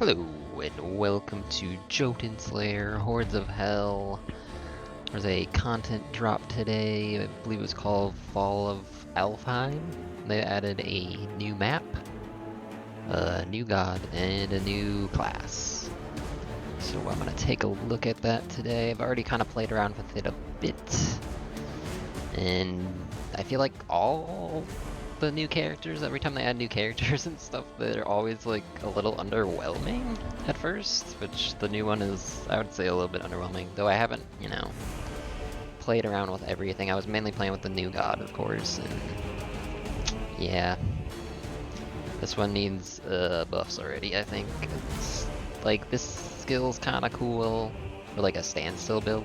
Hello and welcome to Jotunnslayer, Hordes of Hell. There's a content drop today, I believe it was called Fall of Alfheim. They added a new map, a new god, and a new class. So I'm going to take a look at that today. I've already kind of played around with it a bit. And I feel like all the new characters, every time they add new characters and stuff, they're always like a little underwhelming at first, which the new one is, I would say, a little bit underwhelming, though I haven't, played around with everything. I was mainly playing with the new god, of course, and yeah, this one needs buffs already, I think. It's like, this skill's kind of cool for like a standstill build,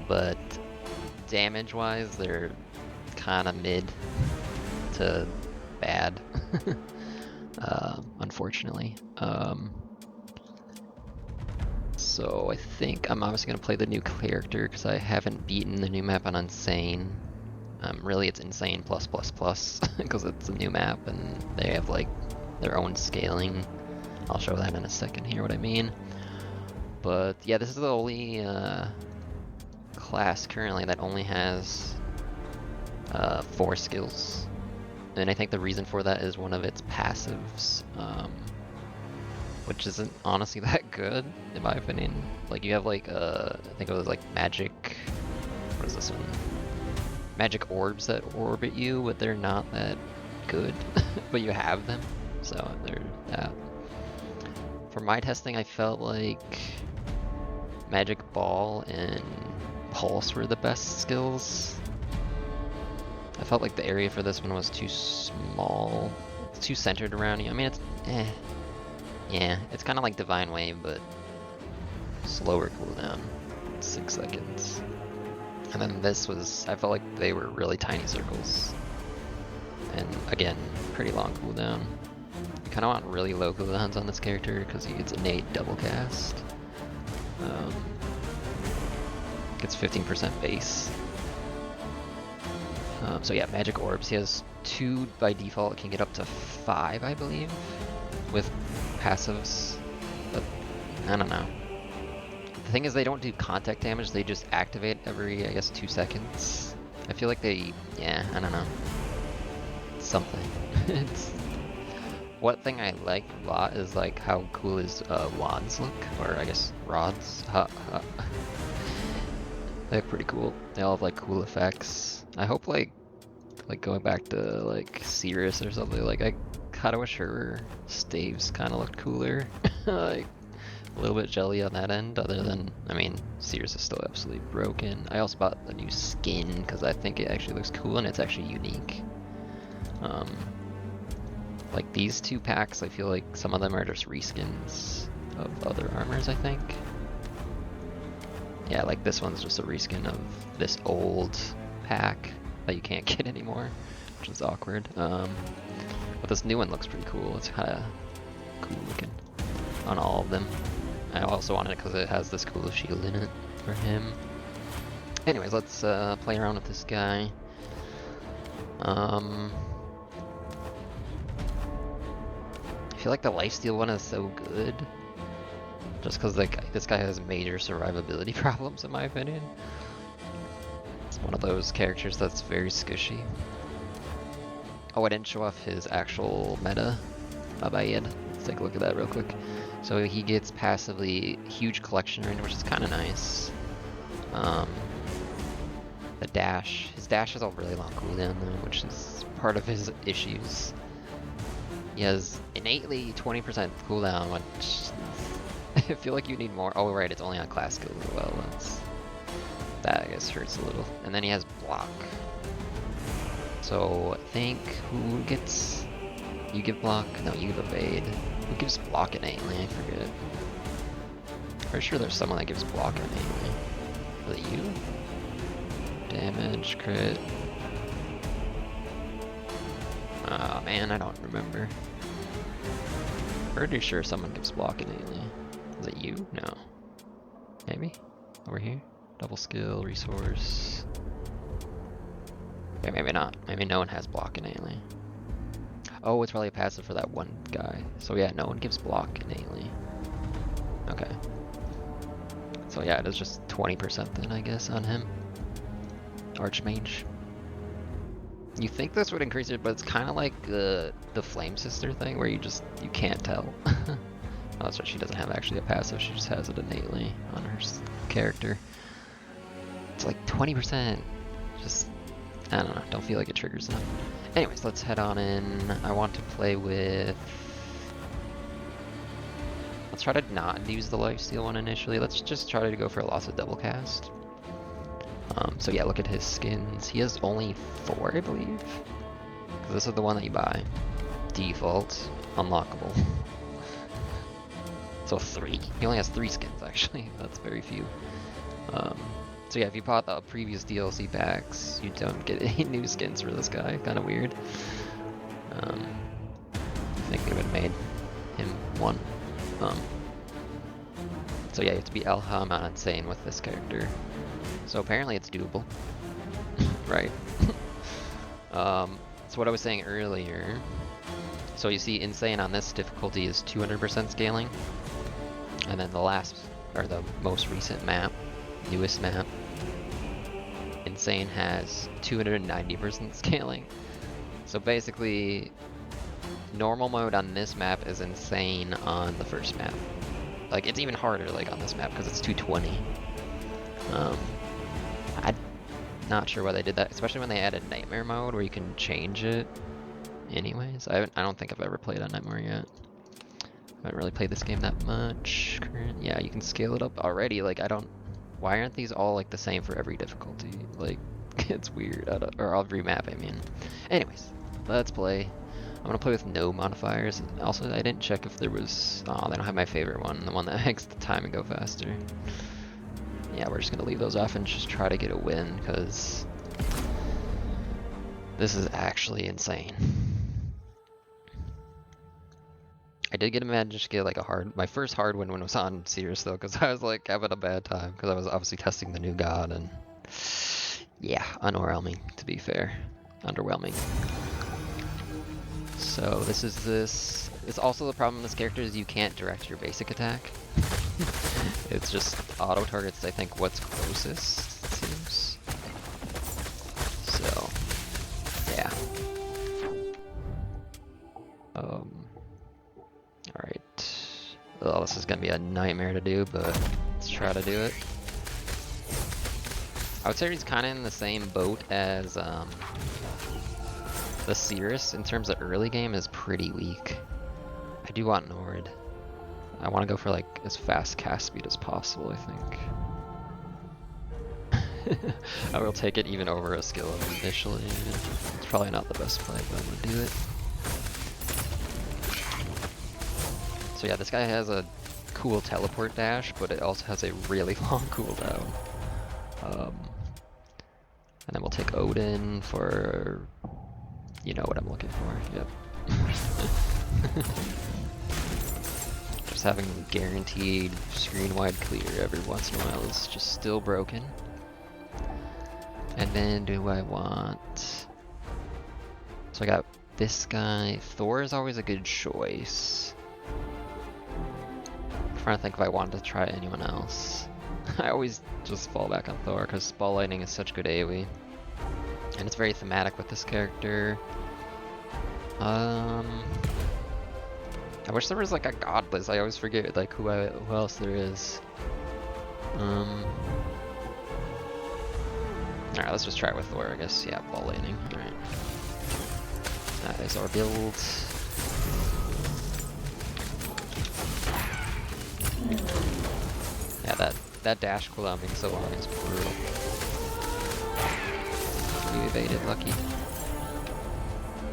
but damage-wise, they're kind of mid to bad, unfortunately. So I think I'm obviously going to play the new character because I haven't beaten the new map on Insane. Really it's Insane plus because it's a new map and they have like their own scaling. I'll show that in a second here what I mean. But yeah, this is the only class currently that only has 4 skills. And I think the reason for that is one of its passives, which isn't honestly that good, in my opinion. Like, you have like, I think it was like magic, what is this one? Magic orbs that orbit you, but they're not that good, but you have them, so they're, yeah. For my testing, I felt like Magic Ball and Pulse were the best skills. I felt like the area for this one was too small. It's too centered around you. I mean, it's yeah, it's kind of like Divine Wave, but slower cooldown, 6 seconds. And then this was, I felt like they were really tiny circles. And again, pretty long cooldown. You kind of want really low cooldowns on this character because he gets innate double cast. Gets 15% base. So yeah, Magic Orbs. He has 2 by default. It can get up to 5, I believe, with passives. But I don't know. The thing is, they don't do contact damage. They just activate every, I guess, 2 seconds. I feel like they, yeah, I don't know. It's something. It's one thing I like a lot is like how cool his wands look, or I guess rods. They look pretty cool. They all have like cool effects. I hope like going back to like Cirrus or something, like I kinda wish her staves kinda looked cooler. Like a little bit jelly on that end, other than, I mean, Cirrus is still absolutely broken. I also bought the new skin because I think it actually looks cool and it's actually unique. Like these 2 packs, I feel like some of them are just reskins of other armors, I think. Yeah, like this one's just a reskin of this old pack that you can't get anymore, which is awkward. But this new one looks pretty cool. It's kind of cool looking on all of them. I also want it because it has this cool shield in it for him. Anyways, let's play around with this guy. I feel like the lifesteal one is so good. Just because like this guy has major survivability problems, in my opinion. It's one of those characters that's very squishy. Oh, I didn't show off his actual meta. My bad. Let's take a look at that real quick. So he gets passively huge collection range, which is kind of nice. The dash. His dash has a really long cooldown though, which is part of his issues. He has innately 20% cooldown, which I feel like you need more. Oh right, it's only on class skills as well. That I guess hurts a little. And then he has block. So I think who gets? You give block? No, you evade. Who gives block innately? I forget. Pretty sure there's someone that gives block innately. Is it you? Damage, crit. Oh man, I don't remember. Pretty sure someone gives block innately. Is it you? No. Maybe? Over here? Double skill, resource. Okay, maybe not. Maybe no one has block innately. Oh, it's probably a passive for that one guy. So yeah, no one gives block innately. Okay. So yeah, it is just 20% then, I guess, on him. Archmage. You think this would increase it, but it's kind of like the Flame Sister thing where you can't tell. Oh, that's right, she doesn't have actually a passive, she just has it innately on her character. It's like 20%. Just, I don't know, don't feel like it triggers enough. Anyways, let's head on in. I want to play with... Let's try to not use the lifesteal one initially. Let's just try to go for a loss of double cast. So yeah, look at his skins. He has only 4, I believe. Because this is the one that you buy. Default, unlockable. So 3. He only has 3 skins actually. That's very few. So yeah, if you bought the previous DLC packs, you don't get any new skins for this guy. Kind of weird. I think they would have made him 1. So yeah, you have to be Alfheim on Insane with this character. So apparently it's doable. Right. So what I was saying earlier, so you see Insane on this difficulty is 200% scaling. And then the last, or the most recent map, newest map, Insane has 290% scaling. So basically, normal mode on this map is Insane on the first map. Like, it's even harder like on this map because it's 220. I'm not sure why they did that, especially when they added Nightmare mode where you can change it anyways. I don't think I've ever played on Nightmare yet. I haven't really played this game that much. Yeah, you can scale it up already. Like, why aren't these all like the same for every difficulty? Like, it's weird. Or every map, I mean. Anyways, let's play. I'm gonna play with no modifiers. Also, I didn't check if there was... Oh, they don't have my favorite one. The one that makes the timing go faster. Yeah, we're just gonna leave those off and just try to get a win, because this is actually insane. I did get a manage to get like my first hard win when it was on Sears though, because I was like having a bad time, because I was obviously testing the new god, and yeah, underwhelming to be fair. Underwhelming. So it's also the problem with this character is you can't direct your basic attack. It's just auto targets, I think, what's closest, it seems. So, yeah. Alright. Well, this is gonna be a nightmare to do, but let's try to do it. I would say he's kind of in the same boat as the Cirrus in terms of early game is pretty weak. I do want Nord. I want to go for like as fast cast speed as possible, I think. I will take it even over a skill up initially. It's probably not the best play, but I'm gonna do it. So yeah, this guy has a cool teleport dash, but it also has a really long cooldown. And then we'll take Odin for... You know what I'm looking for, yep. Just having guaranteed screen-wide clear every once in a while is just still broken. And then do I want... So I got this guy. Thor is always a good choice. I'm trying to think if I wanted to try anyone else. I always just fall back on Thor because Ball Lightning is such good AoE. And it's very thematic with this character. I wish there was like a god list. I always forget like who else there is. Alright, let's just try it with Thor, I guess. Yeah, Ball Lightning. Alright. That is our build. Yeah, that dash cooldown being so long is brutal. You evaded, lucky.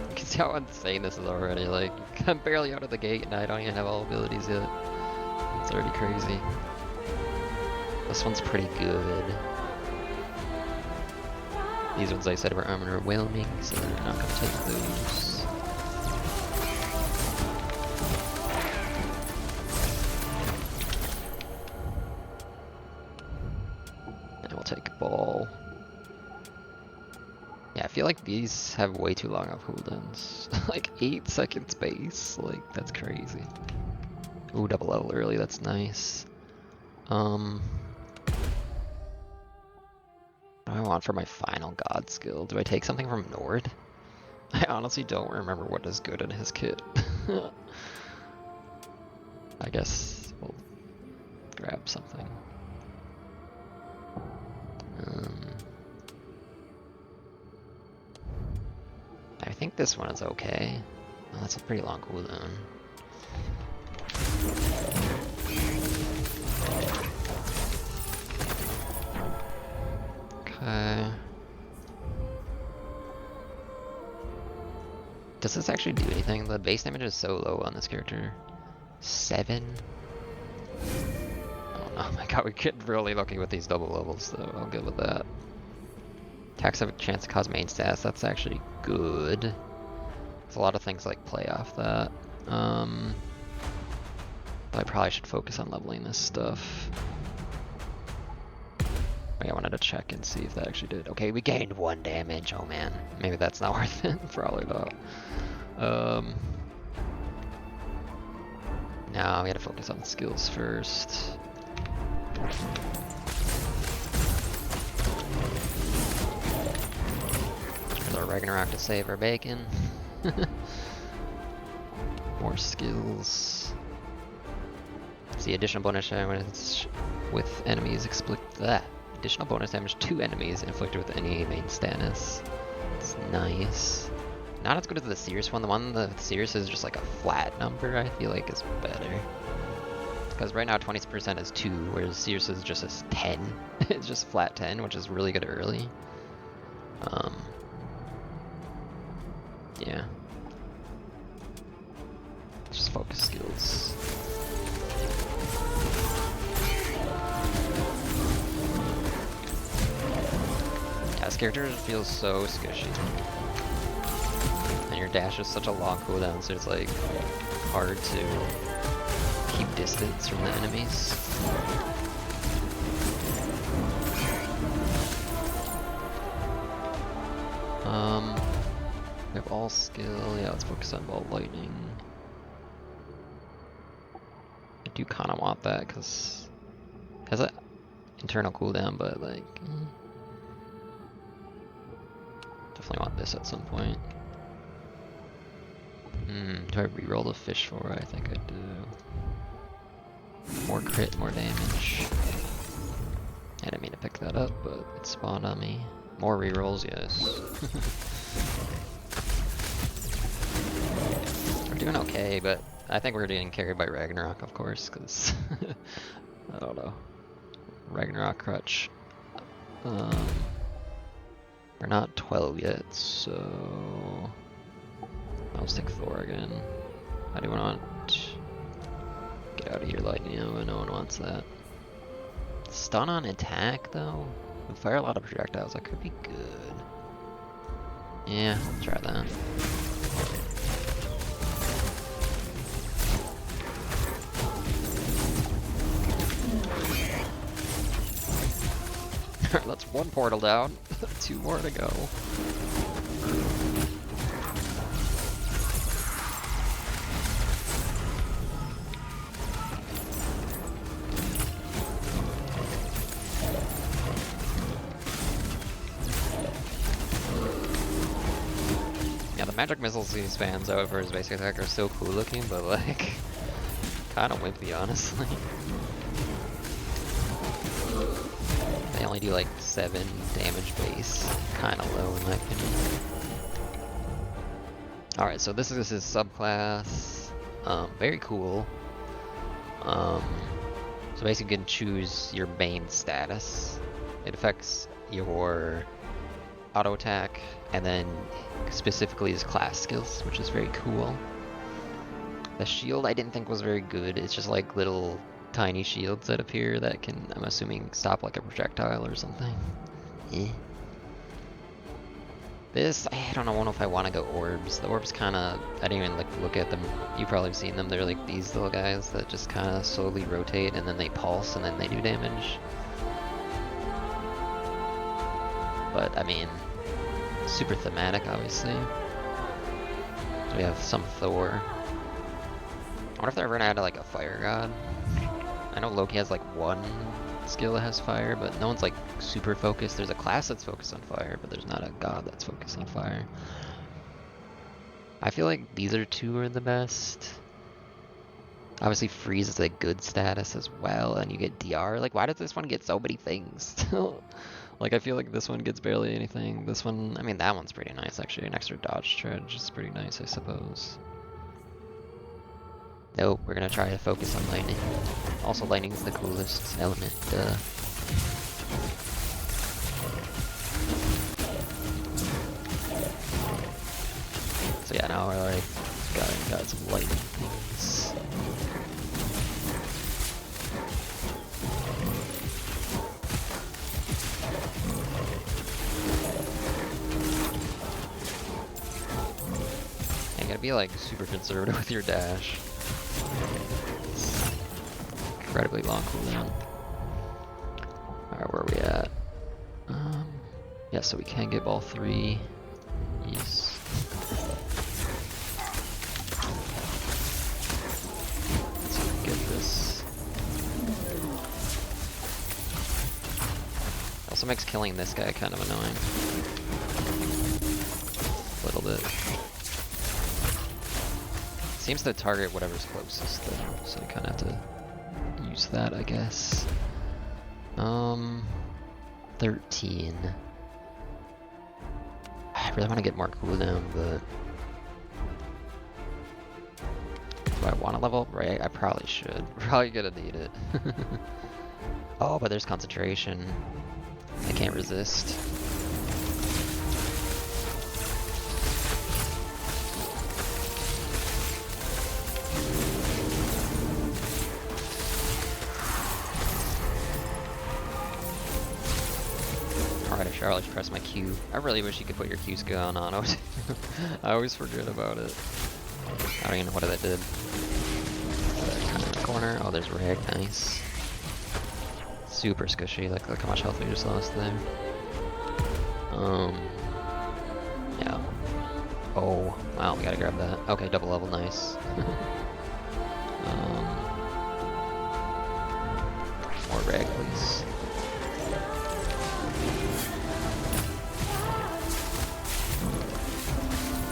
You can see how insane this is already. Like, I'm barely out of the gate and I don't even have all abilities yet. It's already crazy. This one's pretty good. These ones I said were underwhelming, so they're not gonna take those. And we'll take Ball. Yeah, I feel like these have way too long of cooldowns. Like 8 seconds base, like that's crazy. Ooh, double level early, that's nice. What do I want for my final god skill? Do I take something from Nord? I honestly don't remember what is good in his kit. I guess we'll grab something. I think this one is okay. Oh, that's a pretty long cooldown. Okay. Does this actually do anything? The base damage is so low on this character. 7? Oh my god, we get really lucky with these double levels, so I'll go with that. Attacks have a chance to cause main stats, that's actually good. There's a lot of things like play off that. But I probably should focus on leveling this stuff. I wanted to check and see if that actually did. Okay, we gained 1 damage. Oh man, maybe that's not worth it. Probably not. No, we gotta focus on skills first. There's our Ragnarok to save our bacon. More skills. See, additional bonus damage with enemies that. Additional bonus damage to enemies inflicted with any main status. It's nice. Not as good as the Sears one. The one with Sears is just like a flat number, I feel like is better. Because right now 20% is 2, whereas Sears is just a 10. It's just flat 10, which is really good early. Yeah. Just focus skills. Yeah, this character feels so squishy. And your dash is such a long cooldown, so it's like hard to keep distance from the enemies. We have all skill. Yeah, let's focus on ball lightning. I do kind of want that because it has an internal cooldown, but like definitely want this at some point. Do I reroll the fish for it? I think I do. More crit, more damage. I didn't mean to pick that up, but it spawned on me. More rerolls, yes. We're doing okay, but I think we're getting carried by Ragnarok, of course, because I don't know. Ragnarok crutch. We're not 12 yet, so I'll stick Thor again. I do want get out of here, lightning. No one wants that. Stun on attack, though. We fire a lot of projectiles. That could be good. Yeah, I'll try that. Alright, that's 1 portal down. 2 more to go. Yeah, the magic missiles he spams out for his basic attack are so cool looking, but like, kinda wimpy, honestly. They only do like 7 damage base. Kinda low in my opinion. Alright, so this is his subclass. Very cool. So basically you can choose your main status. It affects your auto attack and then specifically his class skills, which is very cool. The shield I didn't think was very good. It's just like little tiny shields that appear that can, I'm assuming, stop like a projectile or something. Eh. This, I don't know if I want to go orbs. The orbs kind of, I didn't even like look at them. You've probably seen them. They're like these little guys that just kind of slowly rotate and then they pulse and then they do damage. But I mean, Super thematic, obviously. We have some Thor. I wonder if they're ever gonna add like a fire god. I know Loki has like one skill that has fire, but no one's like super focused. There's a class that's focused on fire, but there's not a god that's focused on fire. I feel like these two are the best. Obviously freeze is a good status as well, and you get DR. Like, why does this one get so many things? Like, I feel like this one gets barely anything. This one, I mean, that one's pretty nice, actually. An extra dodge charge is pretty nice, I suppose. Nope, we're gonna try to focus on lightning. Also, lightning is the coolest element, So yeah, now we're like, got some lightning things. You gotta be like super conservative with your dash. It's incredibly long cooldown. Alright, where are we at? Yeah, so we can get ball 3. Yes. Let's get this. Also makes killing this guy kind of annoying. A little bit. Seems to target whatever's closest though, so you kind of have to use that, I guess. 13. I really want to get more cooldown, but do I want to level up? Right, I probably should. Probably gonna need it. Oh, but there's concentration. I can't resist. Alright, I should always press my Q. I really wish you could put your Q skill on auto. I always forget about it. I don't even know what that did. Kind of in the corner. Oh, there's Rag. Nice. Super squishy. Look how much health we just lost there. Yeah. Oh, wow, we gotta grab that. Okay, double level, nice. More Rag, please.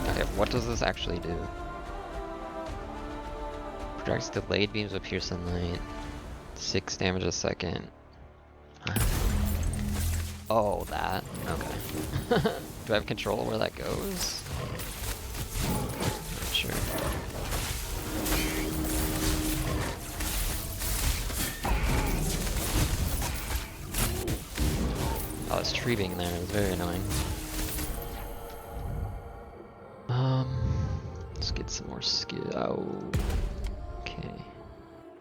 Okay, what does this actually do? Projects delayed beams of Pierce Light. 6 damage a second. Oh, that? Okay. Do I have control of where that goes? Not sure. Oh, it's tree being there. It's very annoying. Let's get some more skill. Oh, okay.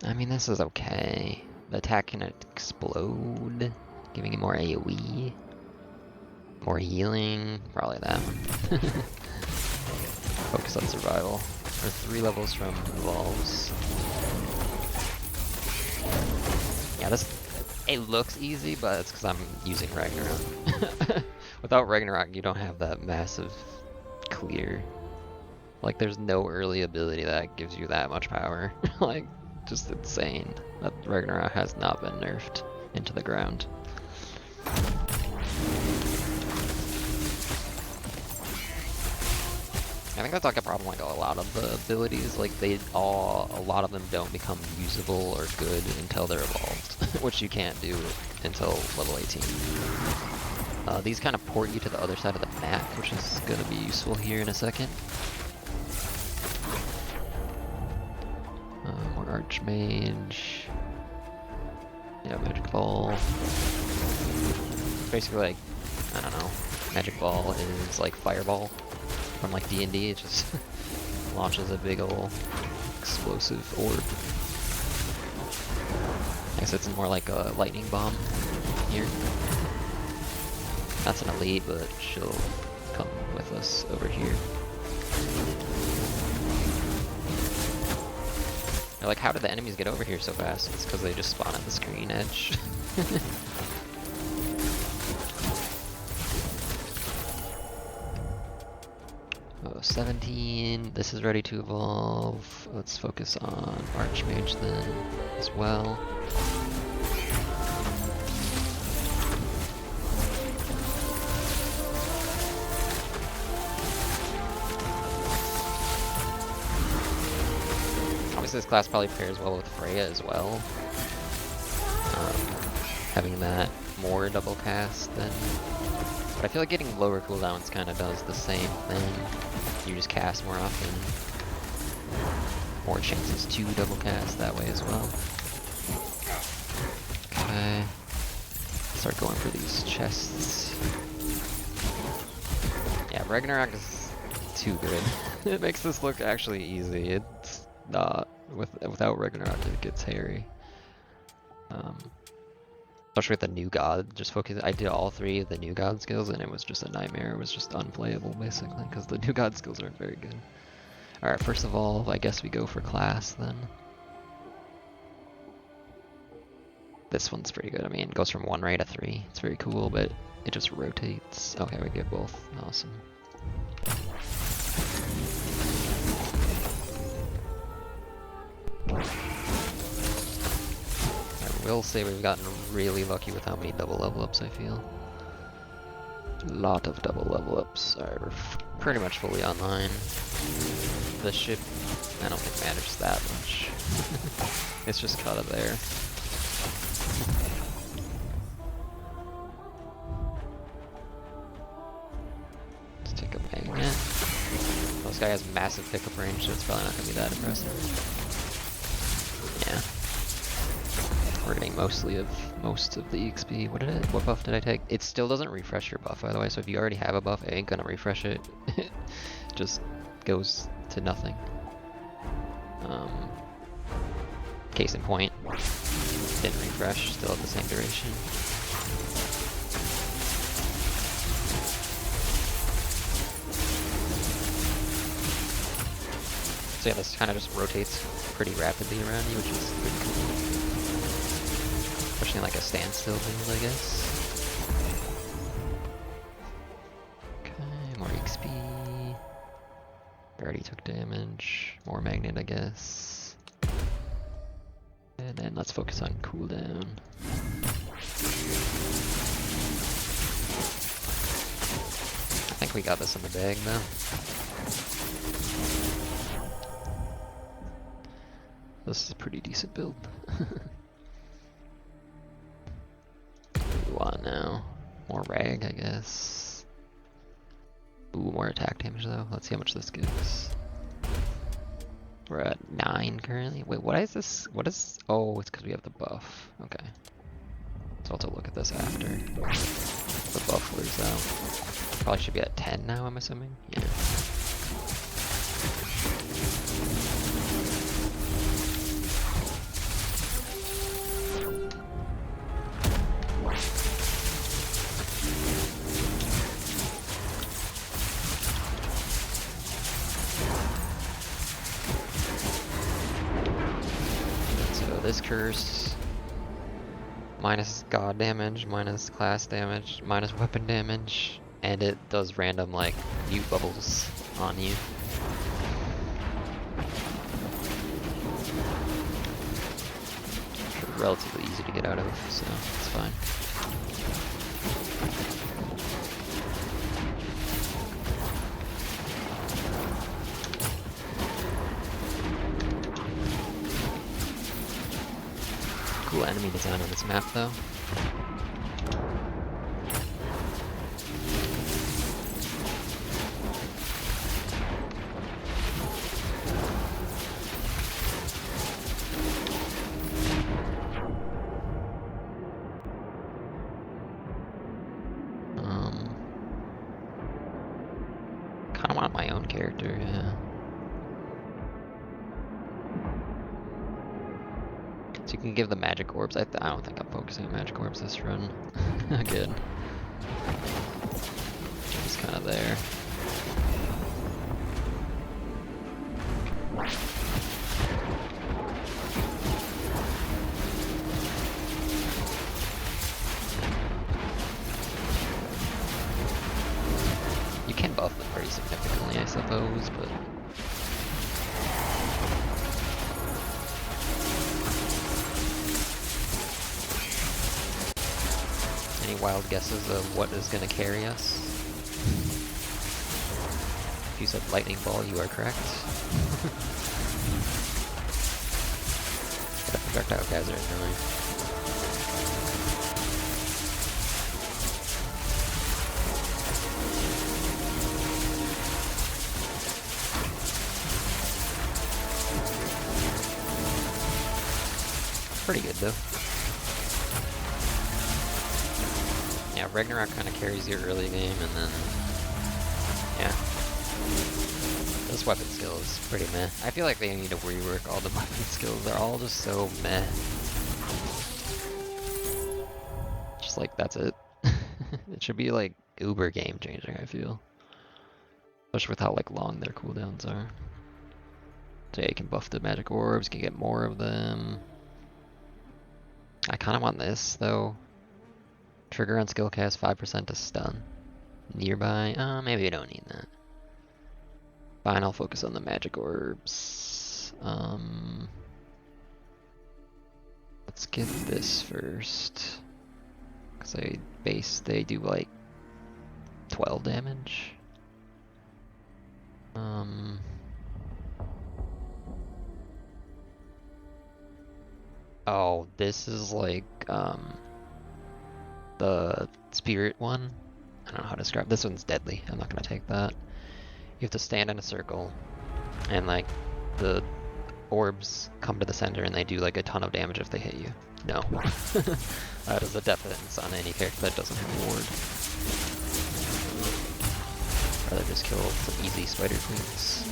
I mean, this is okay. The attack can explode, giving it more AoE. More healing. Probably that one. Focus on survival. We're 3 levels from evolves. Yeah, it looks easy, but it's because I'm using Ragnarok. Without Ragnarok, you don't have that massive clear. Like, there's no early ability that gives you that much power. Like, just insane. That Ragnarok has not been nerfed into the ground. I think that's like a problem, like a lot of the abilities, like a lot of them don't become usable or good until they're evolved, which you can't do until level 18. These kind of port you to the other side of the map, which is going to be useful here in a second. More Archmage. Yeah, Magic Ball. Basically, like, I don't know, Magic Ball is like Fireball from like D&D. It just launches a big ol' explosive orb. I guess it's more like a lightning bomb here. That's an elite, but she'll come with us over here. They're like, how did the enemies get over here so fast? It's because they just spawn at the screen edge. So 17, this is ready to evolve. Let's focus on Archmage then as well. Obviously this class probably pairs well with Freya as well. Having that more double cast than... But I feel like getting lower cooldowns kind of does the same thing. You just cast more often. More chances to double cast that way as well. Okay. Start going for these chests. Yeah, Ragnarok is too good. It makes this look actually easy. It's not. Without Ragnarok, it gets hairy. Especially with the new god, just focus. I did all 3 of the new god skills and it was just a nightmare. It was just unplayable basically because the new god skills aren't very good. Alright, first of all, I guess we go for class then. This one's pretty good. I mean, it goes from 1 ray to 3. It's very cool, but it just rotates. Okay, we get both. Awesome. I will say we've gotten really lucky with how many double level ups I feel. A lot of double level ups. Alright, we're pretty much fully online. The ship, I don't think matters that much. It's just kind of there. Let's take a magnet. This guy has massive pickup range, so it's probably not going to be that impressive. Yeah. We're getting most of the XP. What buff did I take? It still doesn't refresh your buff, by the way, so if you already have a buff, it ain't gonna refresh it. It just goes to nothing. Case in point, didn't refresh, still at the same duration. So yeah, this kind of just rotates pretty rapidly around you, which is pretty cool. Especially in like a standstill build, I guess. Okay, more XP. We already took damage. More magnet, I guess. And then let's focus on cooldown. I think we got this in the bag though. This is a pretty decent build. What do we want now? More rag, I guess. Ooh, more attack damage though. Let's see how much this gives. We're at 9 currently. Wait, what is this? What is... Oh, it's because we have the buff. Okay. So I'll have to look at this after. The buff wears out. Probably should be at 10 now, I'm assuming. Yeah. This curse, minus god damage, minus class damage, minus weapon damage, and it does random like mute bubbles on you. Relatively easy to get out of, so it's fine. Cool enemy design on this map though. Kinda want my own character, yeah. So you can give the magic orbs. I don't think I'm focusing on magic orbs this run. Good. Just kind of there. You can buff them pretty significantly, I suppose, but... Any wild guesses of what is going to carry us? If you said lightning ball, you are correct. The projectile guys are annoying. Pretty good though. Yeah, Ragnarok kind of carries your early game, and then yeah, this weapon skill is pretty meh. I feel like they need to rework all the weapon skills. They're all just so meh. Just like that's it. It should be like uber game changing, I feel. Especially with how like long their cooldowns are. So yeah, you can buff the magic orbs, you can get more of them. I kind of want this though. Trigger on skill cast 5% to stun. Nearby, maybe I don't need that. Fine, I'll focus on the magic orbs. Let's get this first. Cause they do like 12 damage. Oh, this is like, the spirit one. I don't know how to describe. This one's deadly. I'm not gonna take that. You have to stand in a circle, and like the orbs come to the center, and they do like a ton of damage if they hit you. No, that is a definite on any character that doesn't have a ward. Rather just kill some easy spider queens.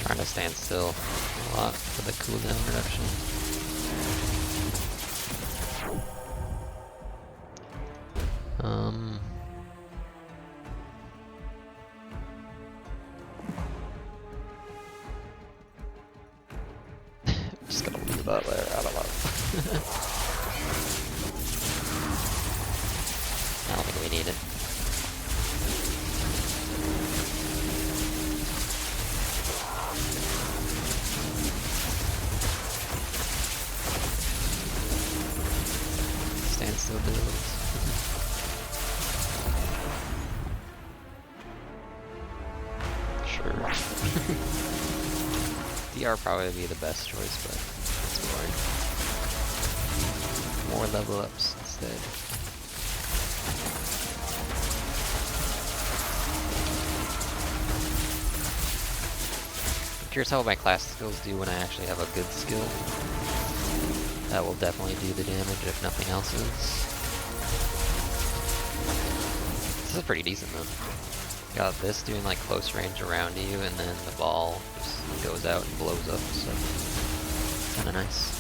Trying to stand still a lot for the cooldown reduction. Just gonna leave that there, I don't know. I don't think we need it. Standstill builds. Sure. DR probably be the best choice, but it's boring. More level ups instead. I'm curious how my class skills do when I actually have a good skill. That will definitely do the damage if nothing else is. This is pretty decent though. Got this doing like close range around you, and then the ball just goes out and blows up, so kinda nice.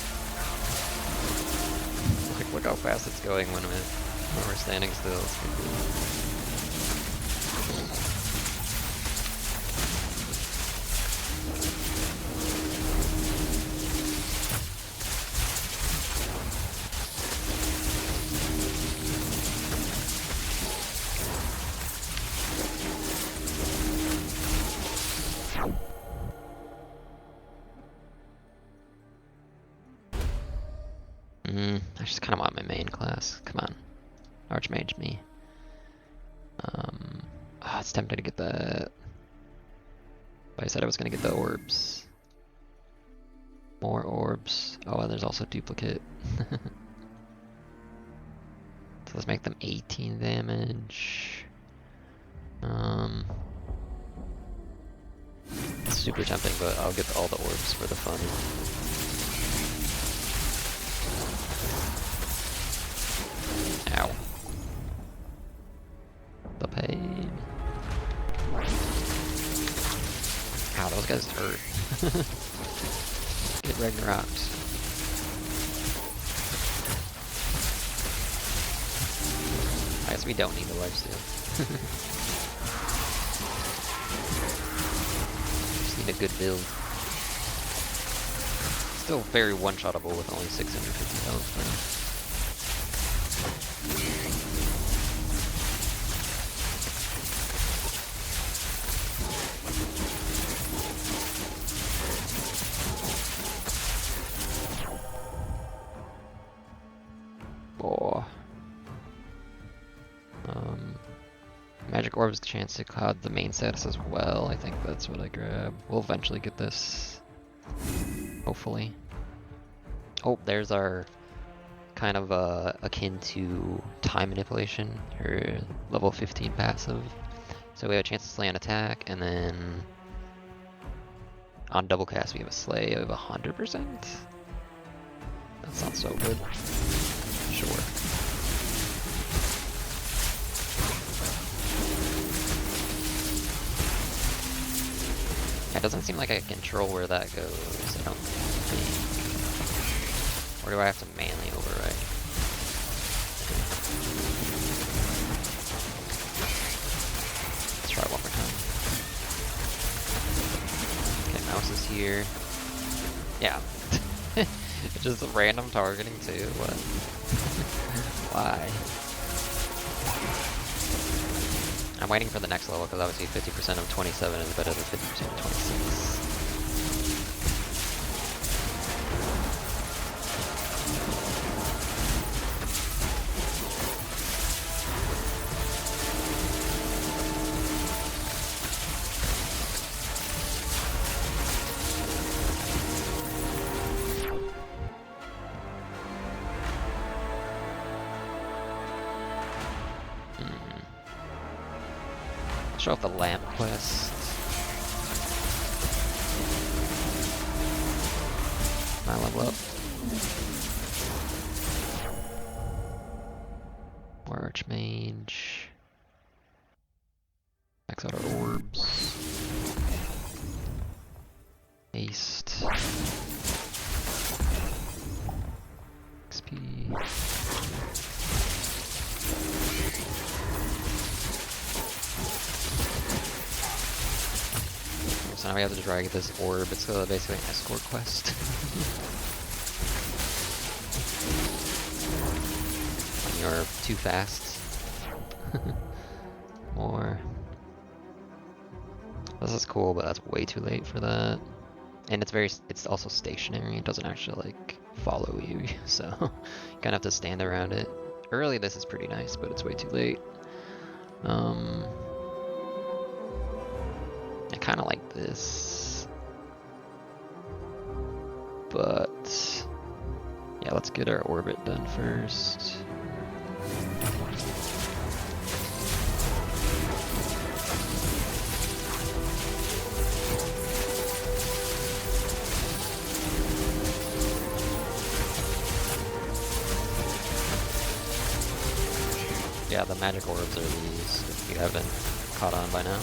Like, look how fast it's going when we're standing still. It's pretty cool. I just kind of want my main class. Come on. Archmage me. It's tempting to get that. But I said I was going to get the orbs. More orbs. Oh, and there's also duplicate. So let's make them 18 damage. Let's super tempting, but I'll get all the orbs for the fun. Ow. The pain. Ow, those guys hurt. Get Ragnaroks. I guess we don't need the lifesteal. Just need a good build. Still very one-shottable with only 650 health though. Magic Orb's chance to cloud the main status as well. I think that's what I grab. We'll eventually get this. Hopefully. Oh, there's our kind of akin to time manipulation, her level 15 passive. So we have a chance to slay on attack, and then on double cast we have a slay of 100%. That sounds so good. Sure. It doesn't seem like I can control where that goes, I don't think. Or do I have to manually override? Let's try one more time. Okay, mouse is here. Yeah. It's just random targeting too, what? Why? I'm waiting for the next level because obviously 50% of 27 is better than 50% of 26. Show off the lamp quest. My level up. More Archmage. Max out our orbs. Haste. XP. So now we have to try to get this orb. It's basically an escort quest. When you're too fast. More. This is cool, but that's way too late for that. And it's also stationary. It doesn't actually like follow you, so you kind of have to stand around it. Early this is pretty nice, but it's way too late. I kind of like this, but yeah, let's get our orbit done first. Yeah, the magic orbs are these, if you haven't caught on by now.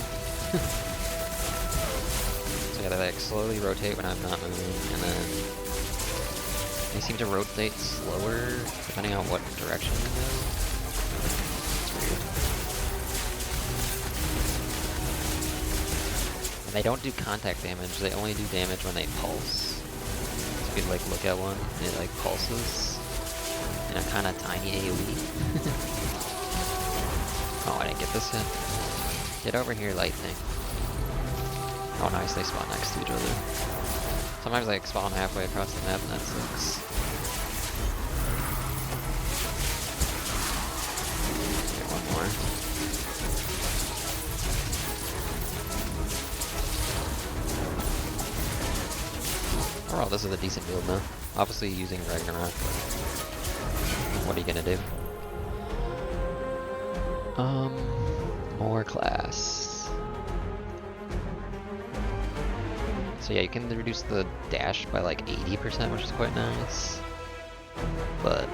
So yeah, they like slowly rotate when I'm not moving, and then they seem to rotate slower depending on what direction you go. It's weird. And they don't do contact damage, they only do damage when they pulse. So if you like look at one, it like pulses in a kind of tiny AoE. Oh, I didn't get this yet. Get over here, lightning. Oh nice, they spawn next to each other. Sometimes they spawn halfway across the map and that sucks. Get one more. Overall, this is a decent build now. Obviously using Ragnarok, but what are you gonna do? More class. So yeah, you can reduce the dash by like 80%, which is quite nice. But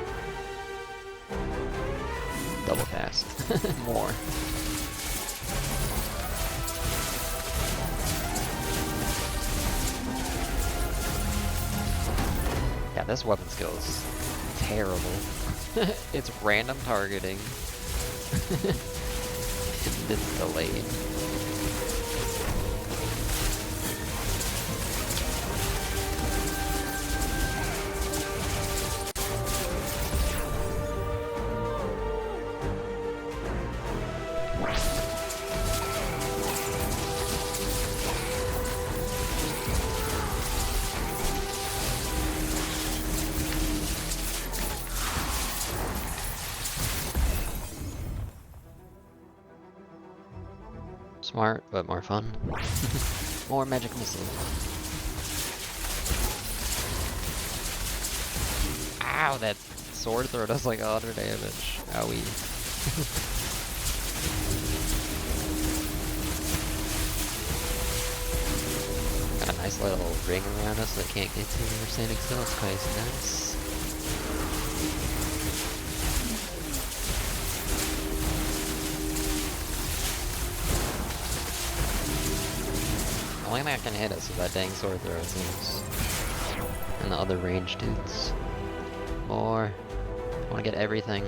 double cast more. Yeah, this weapon skill is terrible. It's random targeting. And it's delayed. Smart, but more fun. More magic missile. Ow, that sword throw does like 100 damage. Owie. Got a nice little ring around us that can't get to. We're standing still. It's quite nice. The only thing that can hit us is that dang sword throw, it seems. And the other range dudes. More. I wanna get everything.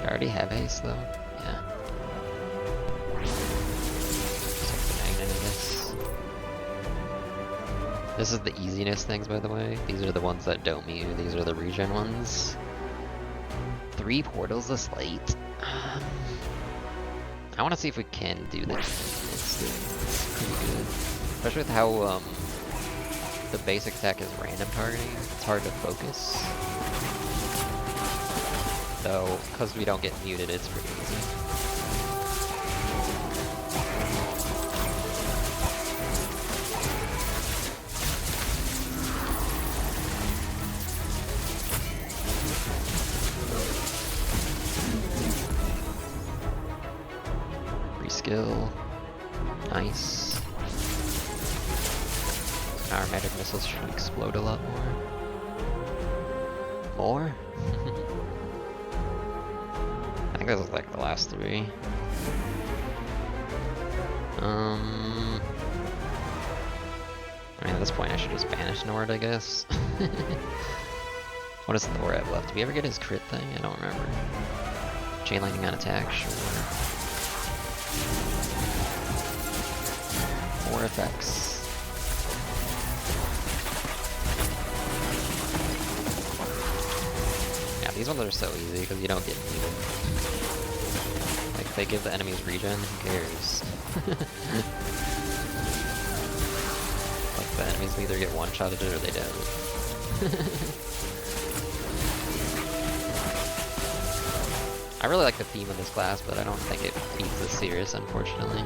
I already have haste though. Yeah. This is the easiness things, by the way. These are the ones that don't mew. These are the regen ones. 3 portals this late. I want to see if we can do that. It's pretty good. Especially with how the basic attack is random targeting. It's hard to focus. So, because we don't get muted, it's pretty easy. Skill. Nice. Our magic missiles should explode a lot more. More? I think this is like the last 3. I mean, at this point I should just banish Nord, I guess. What does Thor have left? Did we ever get his crit thing? I don't remember. Chain lightning on attack, sure. More effects. Yeah, these ones are so easy because you don't get muted. Like, they give the enemies regen, who cares? Like, the enemies either get one-shotted or they don't. I really like the theme of this class, but I don't think it beats the Cirrus, unfortunately.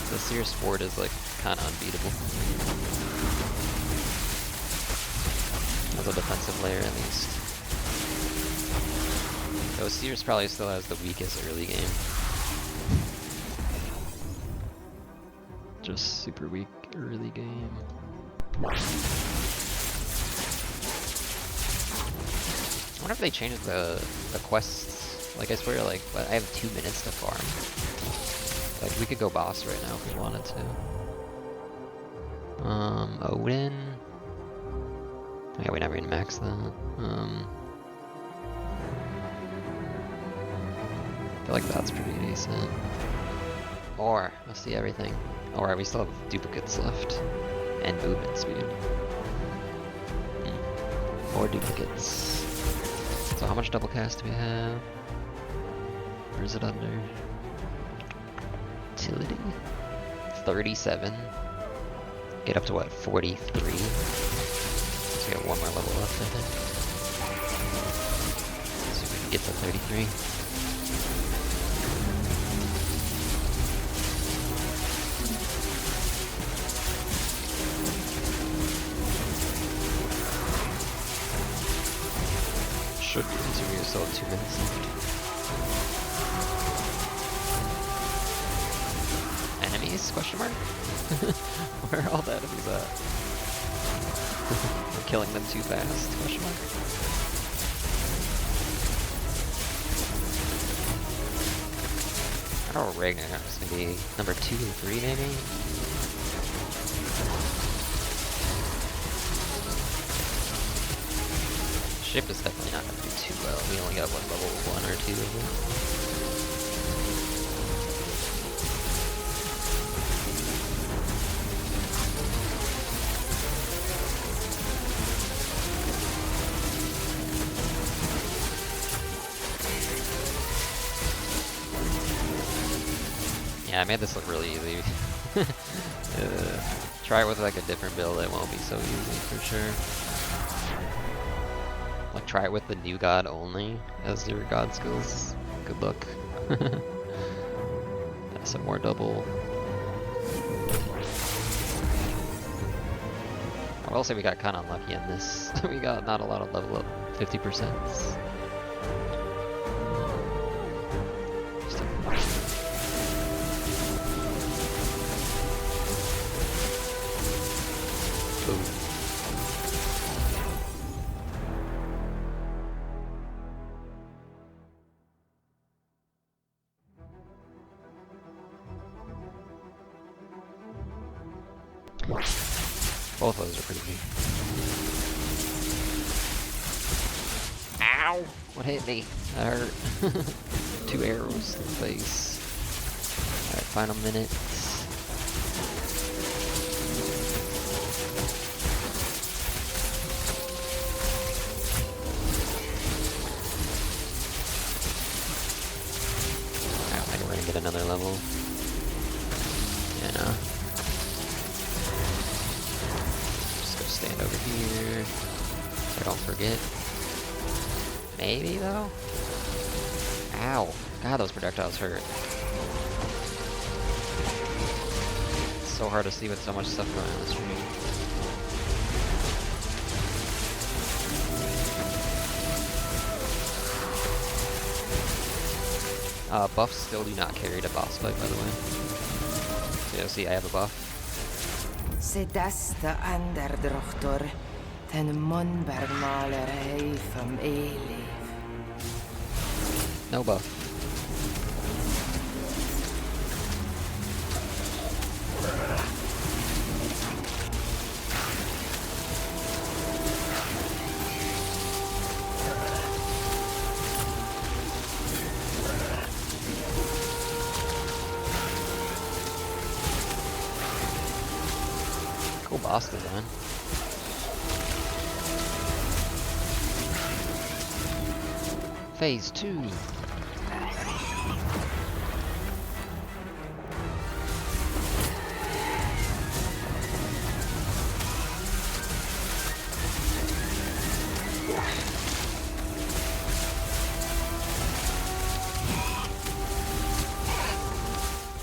The Cirrus Ford is like kind of unbeatable. As a defensive layer, at least. Though Cirrus probably still has the weakest early game. Just super weak early game. I wonder if they changed the quests. Like, I swear, like, I have 2 minutes to farm. Like, we could go boss right now if we wanted to. Odin. Yeah, we never even maxed that. I feel like that's pretty decent. Or, let's see everything. Alright, we still have duplicates left. And movement speed. More duplicates. So how much double cast do we have? Or is it under? Utility? 37. Get up to what, 43? So we got 1 more level left, I think. So we can get to 33. should be, considering we still have 2 minutes left. Enemies? Question mark? Where are all the enemies at? We're killing them too fast? Question mark? I don't know, Ragnar is gonna be number 2 or 3 maybe? Ship is definitely not gonna do too well. We only got what, level 1 or 2 of it. Yeah, I made this look really easy. Try it with like a different build, it won't be so easy for sure. Like try it with the new god only as your god skills. Good luck. Some more double. I will say we got kinda unlucky in this. We got not a lot of level up 50%. Both of those are pretty neat. Ow! What hit me? That hurt. 2 arrows to the face. Alright, final minute. I don't think we're gonna get another level. Yeah, no. Stand over here, so I don't forget. Maybe though? Ow. God, those projectiles hurt. It's so hard to see with so much stuff going on the stream. Buffs still do not carry to boss fight, by the way. So you'll see I have a buff. Sedasta anderdrochtor, ten monbergmaler hei from Eliv. No buff. Cool boss design. Phase 2.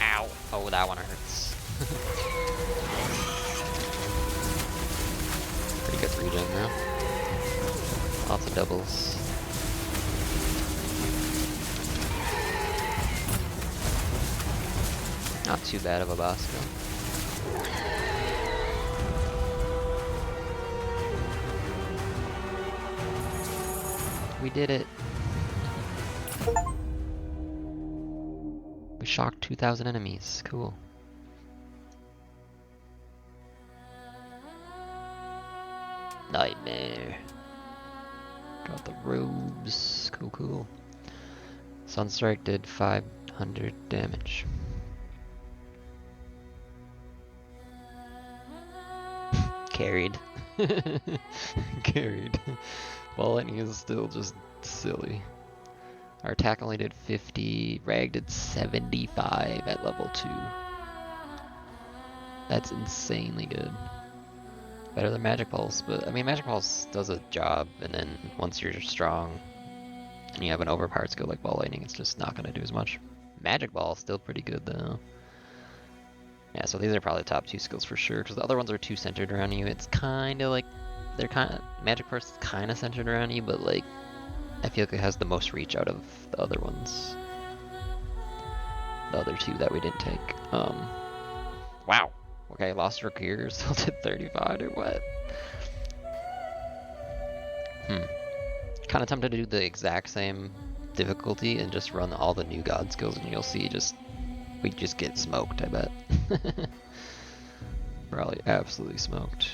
Ow. Oh, that one hurts. Pretty good regen now. Lots of doubles. Not too bad of a boss kill. We did it. We shocked 2,000 enemies. Cool. Nightmare. Got the robes. Cool, cool. Sunstrike did 500 damage. Carried. Carried. Ball lightning is still just silly. Our attack only did 50, Rag did 75 at level 2. That's insanely good. Better than Magic Pulse, but I mean Magic Pulse does a job, and then once you're strong and you have an overpowered skill like Ball Lightning, it's just not going to do as much. Magic Ball is still pretty good though. Yeah, so these are probably the top 2 skills for sure, because the other ones are too centered around you. It's kind of like, they're kind of, Magic Pulse is kind of centered around you, but like, I feel like it has the most reach out of the other ones. The other two that we didn't take. Wow. Okay, lost her gear, still did 35 or what? Kind of tempted to do the exact same difficulty and just run all the new god skills, and you'll see we just get smoked, I bet. Probably absolutely smoked.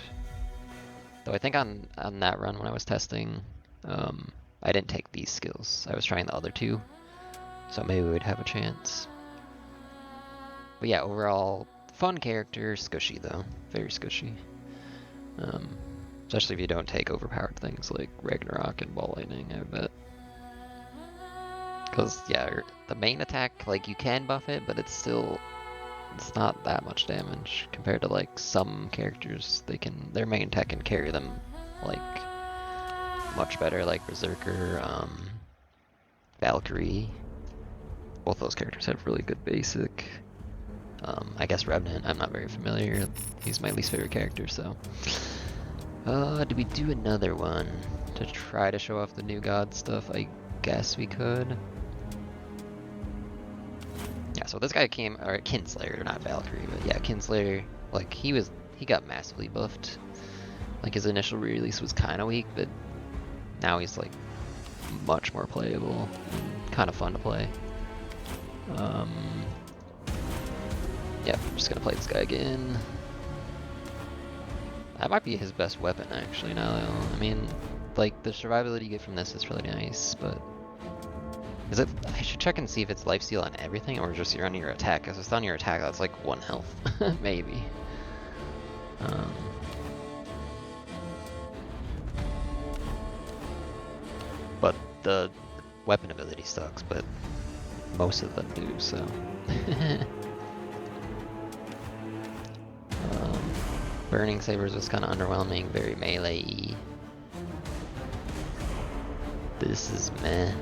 Though I think on that run when I was testing, I didn't take these skills. I was trying the other two, so maybe we would have a chance. But yeah, overall, fun character, squishy though, very squishy. Especially if you don't take overpowered things like Ragnarok and Ball Lightning, I bet. Because, yeah, the main attack, like, you can buff it, but it's not that much damage compared to, like, some characters. Their main attack can carry them, like, much better, like Berserker, Valkyrie. Both those characters have really good basic. I guess Revenant, I'm not very familiar. He's my least favorite character, so. Do we do another one to try to show off the new god stuff? I guess we could. Yeah, so this guy or Kinslayer, not Valkyrie, but yeah, Kinslayer, like, he got massively buffed. Like, his initial release was kind of weak, but now he's, like, much more playable and kind of fun to play. Yeah, I'm just gonna play this guy again. That might be his best weapon, actually, now. I mean, like, the survivability you get from this is really nice, but... I should check and see if it's lifesteal on everything, or just you're on your attack, because if it's on your attack, that's like 1 health. Maybe. But the weapon ability sucks, but most of them do, so... Burning Sabers was kind of underwhelming, very melee-y. This is meh.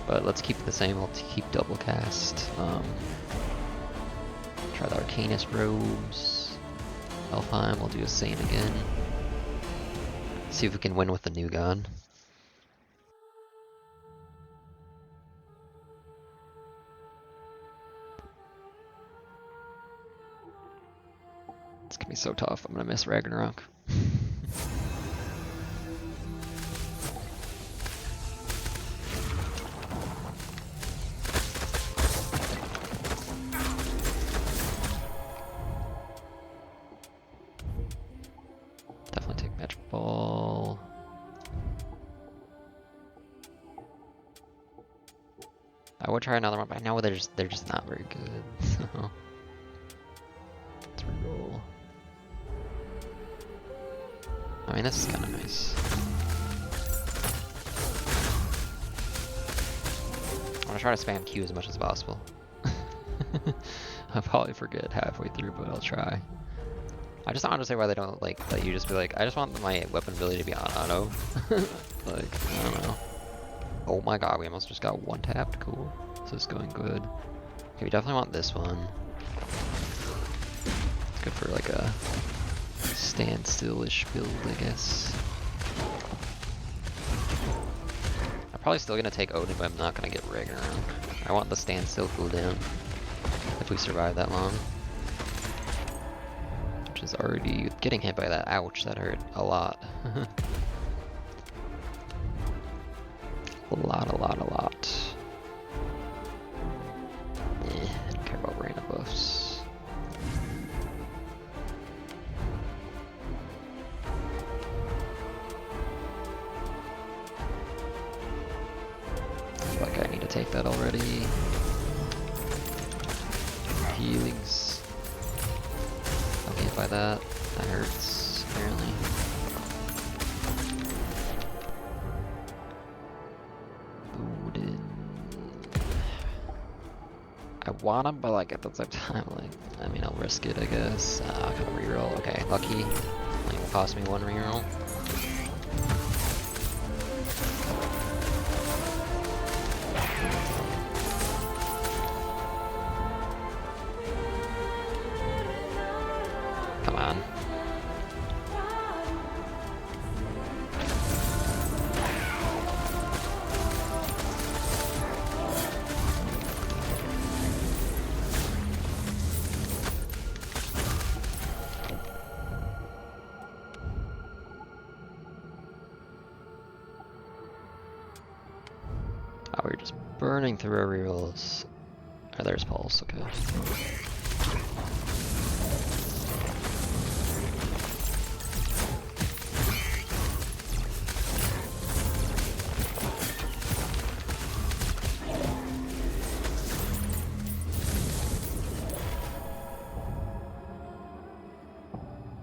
But let's keep it the same, we'll keep double cast. Try the Arcanist robes. Alfheim, we'll do a Saint again. See if we can win with the new god. It's gonna be so tough. I'm gonna miss Ragnarok. Definitely take Magic Ball. I would try another one, but I know they're just not very good. So let's reroll. I mean, this is kind of nice. I'm gonna try to spam Q as much as possible. I'll probably forget halfway through, but I'll try. I just don't understand why they don't let you just be like, I just want my weapon ability to be on auto. Like, I don't know. Oh my god, we almost just got one tapped. Cool. So it's going good. Okay, we definitely want this one. It's good for like a standstill-ish build, I guess. I'm probably still gonna take Odin, but I'm not gonna get Ragnarok. I want the standstill cooldown if we survive that long. Which is already getting hit by that. Ouch, that hurt a lot. A lot. I don't care about random buffs. I feel like I need to take that already. Healings. Don't get hit by that. That hurts, apparently. I want him, but like at the same time, like, I mean, I'll risk it, I guess. Kind of reroll. Okay, lucky. Like, will cost me 1 reroll. Come on. Oh, we're just burning through our rerolls. Oh, there's Pulse, okay.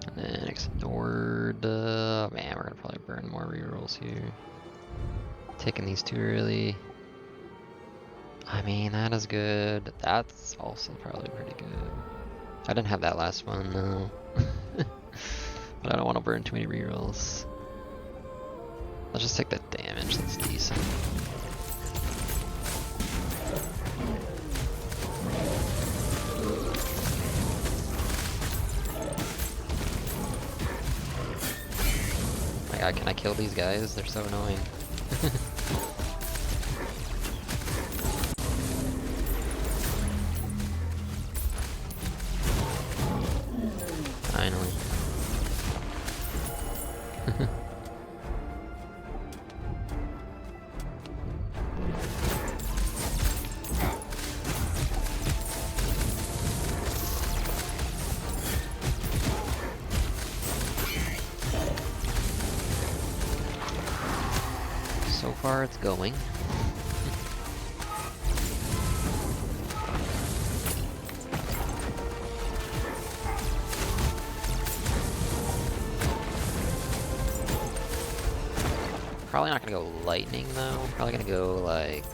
And then ignored. Man, we're gonna probably burn more rerolls here. Taking these too early. I mean, that is good. That's also probably pretty good. I didn't have that last one though. But I don't want to burn too many rerolls. Let's just take the damage, that's decent. My god, can I kill these guys? They're so annoying. Finally. So far it's going. Probably not gonna go lightning though. Probably gonna go like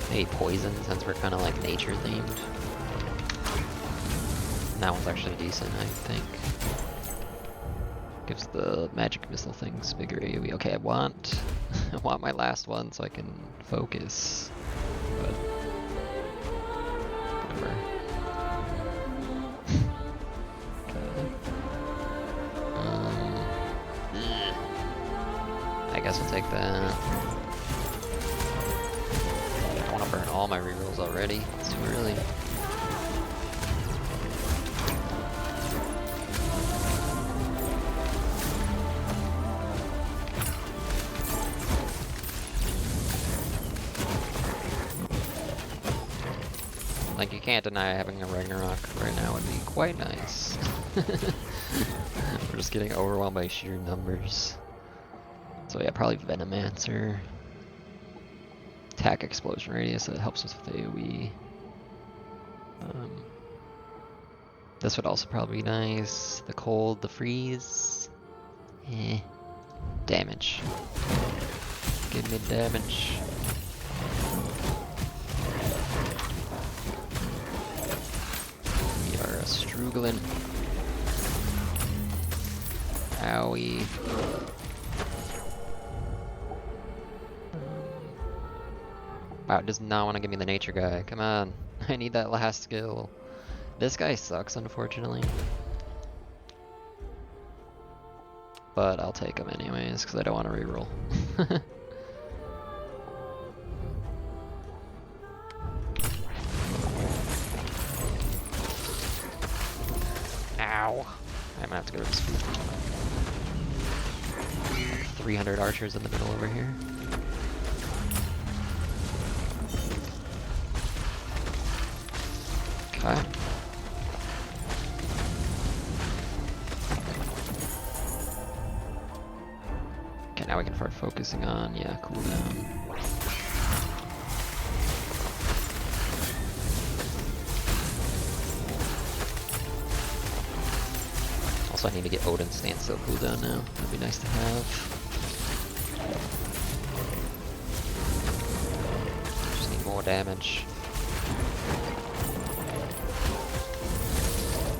maybe poison since we're kind of like nature themed. And that one's actually decent, I think. Gives the magic missile things bigger AoE. Okay, I want my last one so I can focus. But whatever. I guess I'll take that. I want to burn all my rerolls already. It's too early. Like, you can't deny having a Ragnarok right now would be quite nice. We're just getting overwhelmed by sheer numbers. So yeah, probably Venomancer. Attack explosion radius, that helps us with AoE. This would also probably be nice. The cold, the freeze. Eh. Damage. Give me damage. We are a Strugelin. Owie. Wow, it does not want to give me the nature guy. Come on. I need that last skill. This guy sucks, unfortunately. But I'll take him anyways, because I don't want to reroll. Ow. I might have to go to the speed. 300 archers in the middle over here. Okay. Okay, now we can start focusing on, yeah, cooldown. Also, I need to get Odin's standstill cooldown now. That'd be nice to have. Just need more damage.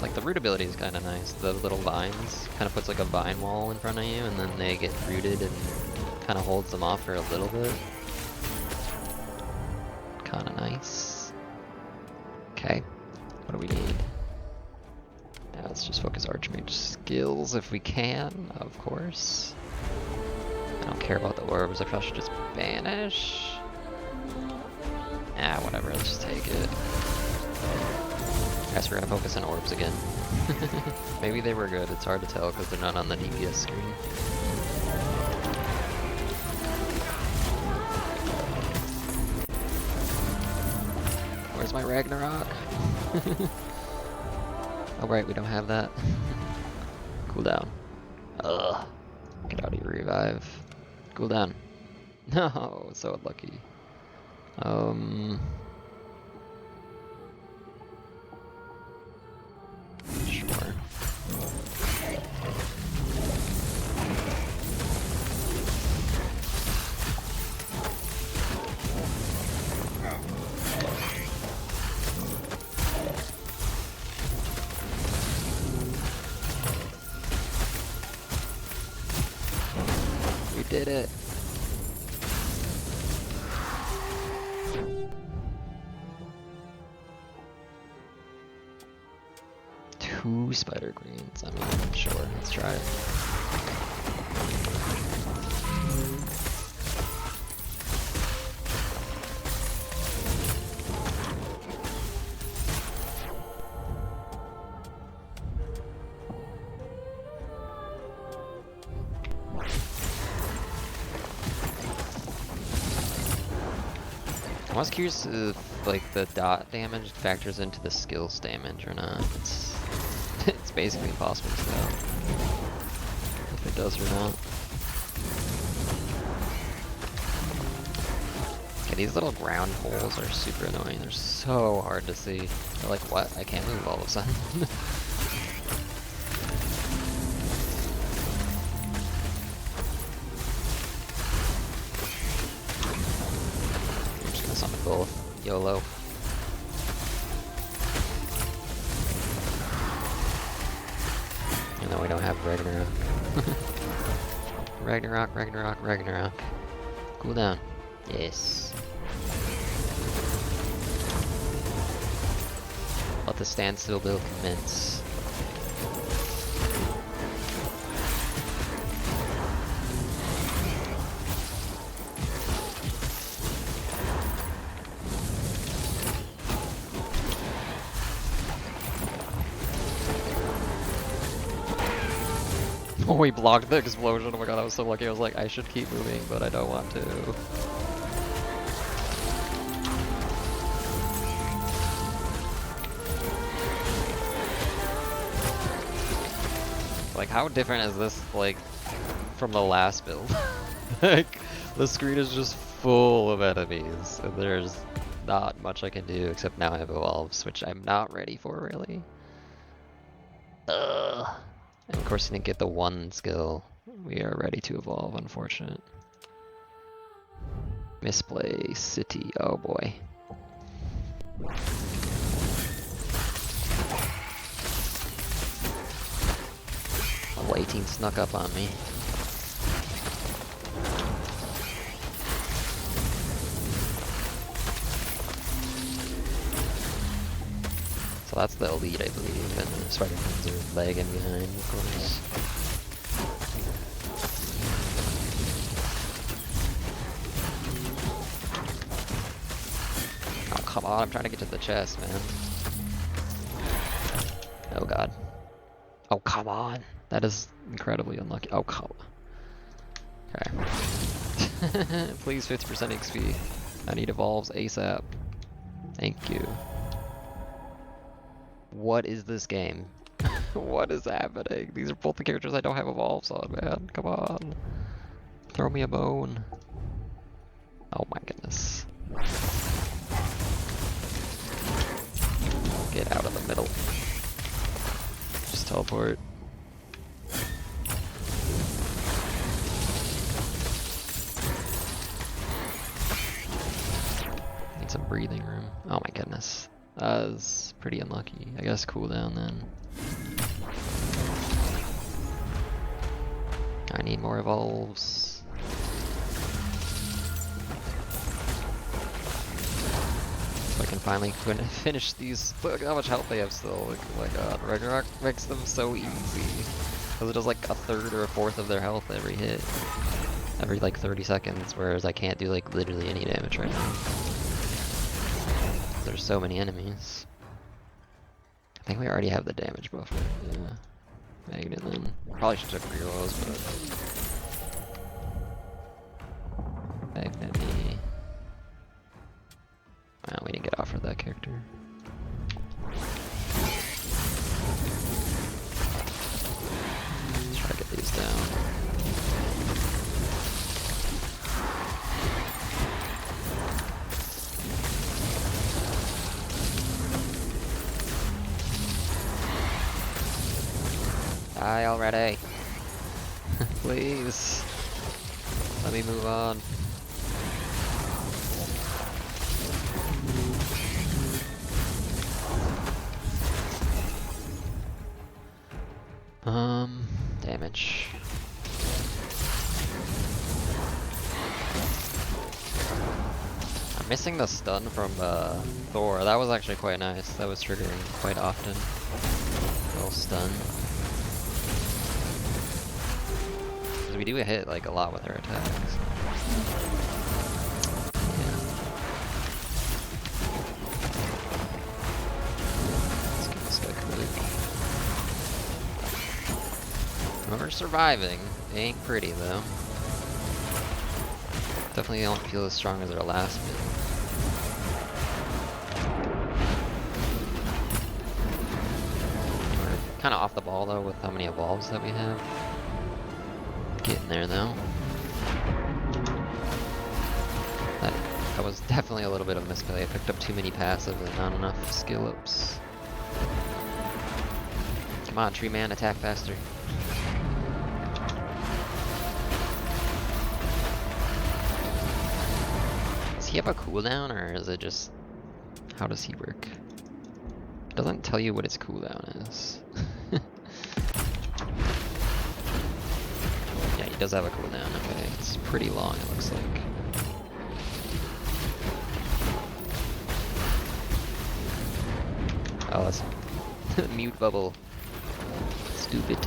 Like, the root ability is kind of nice. The little vines kind of puts like a vine wall in front of you, and then they get rooted and kind of holds them off for a little bit. Kind of nice. Okay, what do we need? Now let's just focus Archmage skills if we can, of course. I don't care about the orbs. I probably should just banish. Ah, whatever. Let's just take it. I guess we're gonna focus on orbs again. Maybe they were good, it's hard to tell because they're not on the DPS screen. Where's my Ragnarok? Oh right, we don't have that. Cool down. Ugh. Get out of your revive. Cool down. No, so unlucky. Sure. We did it. Two spider greens. I mean, sure, let's try it. I was curious if like the dot damage factors into the skills damage or not. It's basically impossible to tell if it does or not. Okay, these little ground holes are super annoying. They're so hard to see. They're like, what? I can't move all of a sudden. Both. YOLO. Even though we don't have Ragnarok. Ragnarok, Ragnarok, Ragnarok. Cool down. Yes. Let the standstill build commence. Oh, we blocked the explosion. Oh my god, I was so lucky. I was like, I should keep moving, but I don't want to. Like, how different is this, like, from the last build? Like, the screen is just full of enemies, and there's not much I can do, except now I have evolves, which I'm not ready for, really. Ugh. And of course, you didn't get the one skill. We are ready to evolve, unfortunate. Misplay city, oh boy. Level 18 snuck up on me. So that's the elite, I believe, and the Spider-Mans are lagging behind, of course. Oh, come on, I'm trying to get to the chest, man. Oh god. Oh, come on. That is incredibly unlucky. Oh, come on. Okay. Please, 50% XP. I need evolves ASAP. Thank you. What is this game? What is happening? These are both the characters I don't have evolves on, man. Come on. Throw me a bone. Oh my goodness. Get out of the middle. Just teleport. Need some breathing room. Oh my goodness. That was pretty unlucky. I guess cooldown then. I need more evolves. So I can finally finish these. Look how much health they have still. Like, oh my god, Ragnarok makes them so easy. Because it does like a third or a fourth of their health every hit. Every like 30 seconds, whereas I can't do like literally any damage right now. There's so many enemies. I think we already have the damage buffer. Yeah. Magnet then. Probably should check rerolls, but... Magnet me. Wow, we didn't get get off of that character. Let's try to get these down. Die already. Please. Let me move on. Damage. I'm missing the stun from Thor. That was actually quite nice. That was triggering quite often. Little stun. Because we do hit like a lot with our attacks. Yeah. Let's get this guy quick. We're surviving. They ain't pretty though. Definitely don't feel as strong as our last bit. We're kind of off the ball though with how many evolves that we have. Getting there though. That was definitely a little bit of a misplay. I picked up too many passives and not enough skill ups. Come on, tree man, attack faster. Does he have a cooldown, or is it just... how does he work? It doesn't tell you what its cooldown is. Yeah, he does have a cooldown, okay. It's pretty long, it looks like. Oh, that's... mute bubble. Stupid.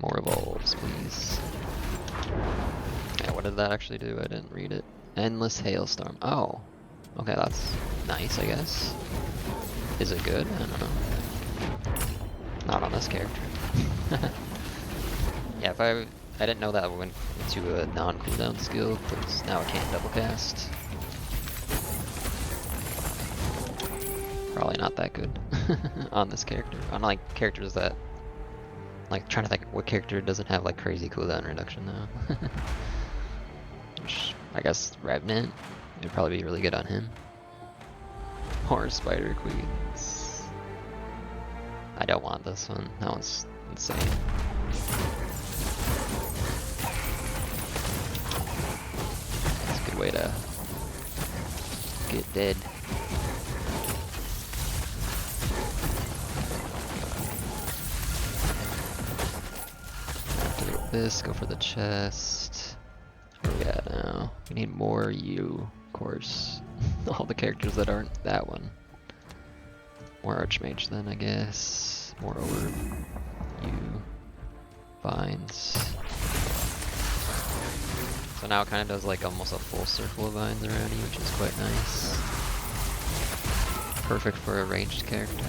More evolves, please. Yeah, what did that actually do? I didn't read it. Endless hailstorm. Oh. Okay, that's nice, I guess. Is it good? I don't know. Not on this character. Yeah, if I didn't know that went into a non-cooldown skill, because now I can't double cast. Probably not that good on this character. Unlike characters that, like, trying to think what character doesn't have like crazy cooldown reduction though. Which, I guess Revenant would probably be really good on him. Or Spider Queens. I don't want this one. That one's insane. That's a good way to get dead. After this, go for the chest. Where are we at now? We need more you, of course. All the characters that aren't that one. More Archmage then, I guess. More Orb. You. Vines. So now it kind of does like almost a full circle of vines around you, which is quite nice. Perfect for a ranged character.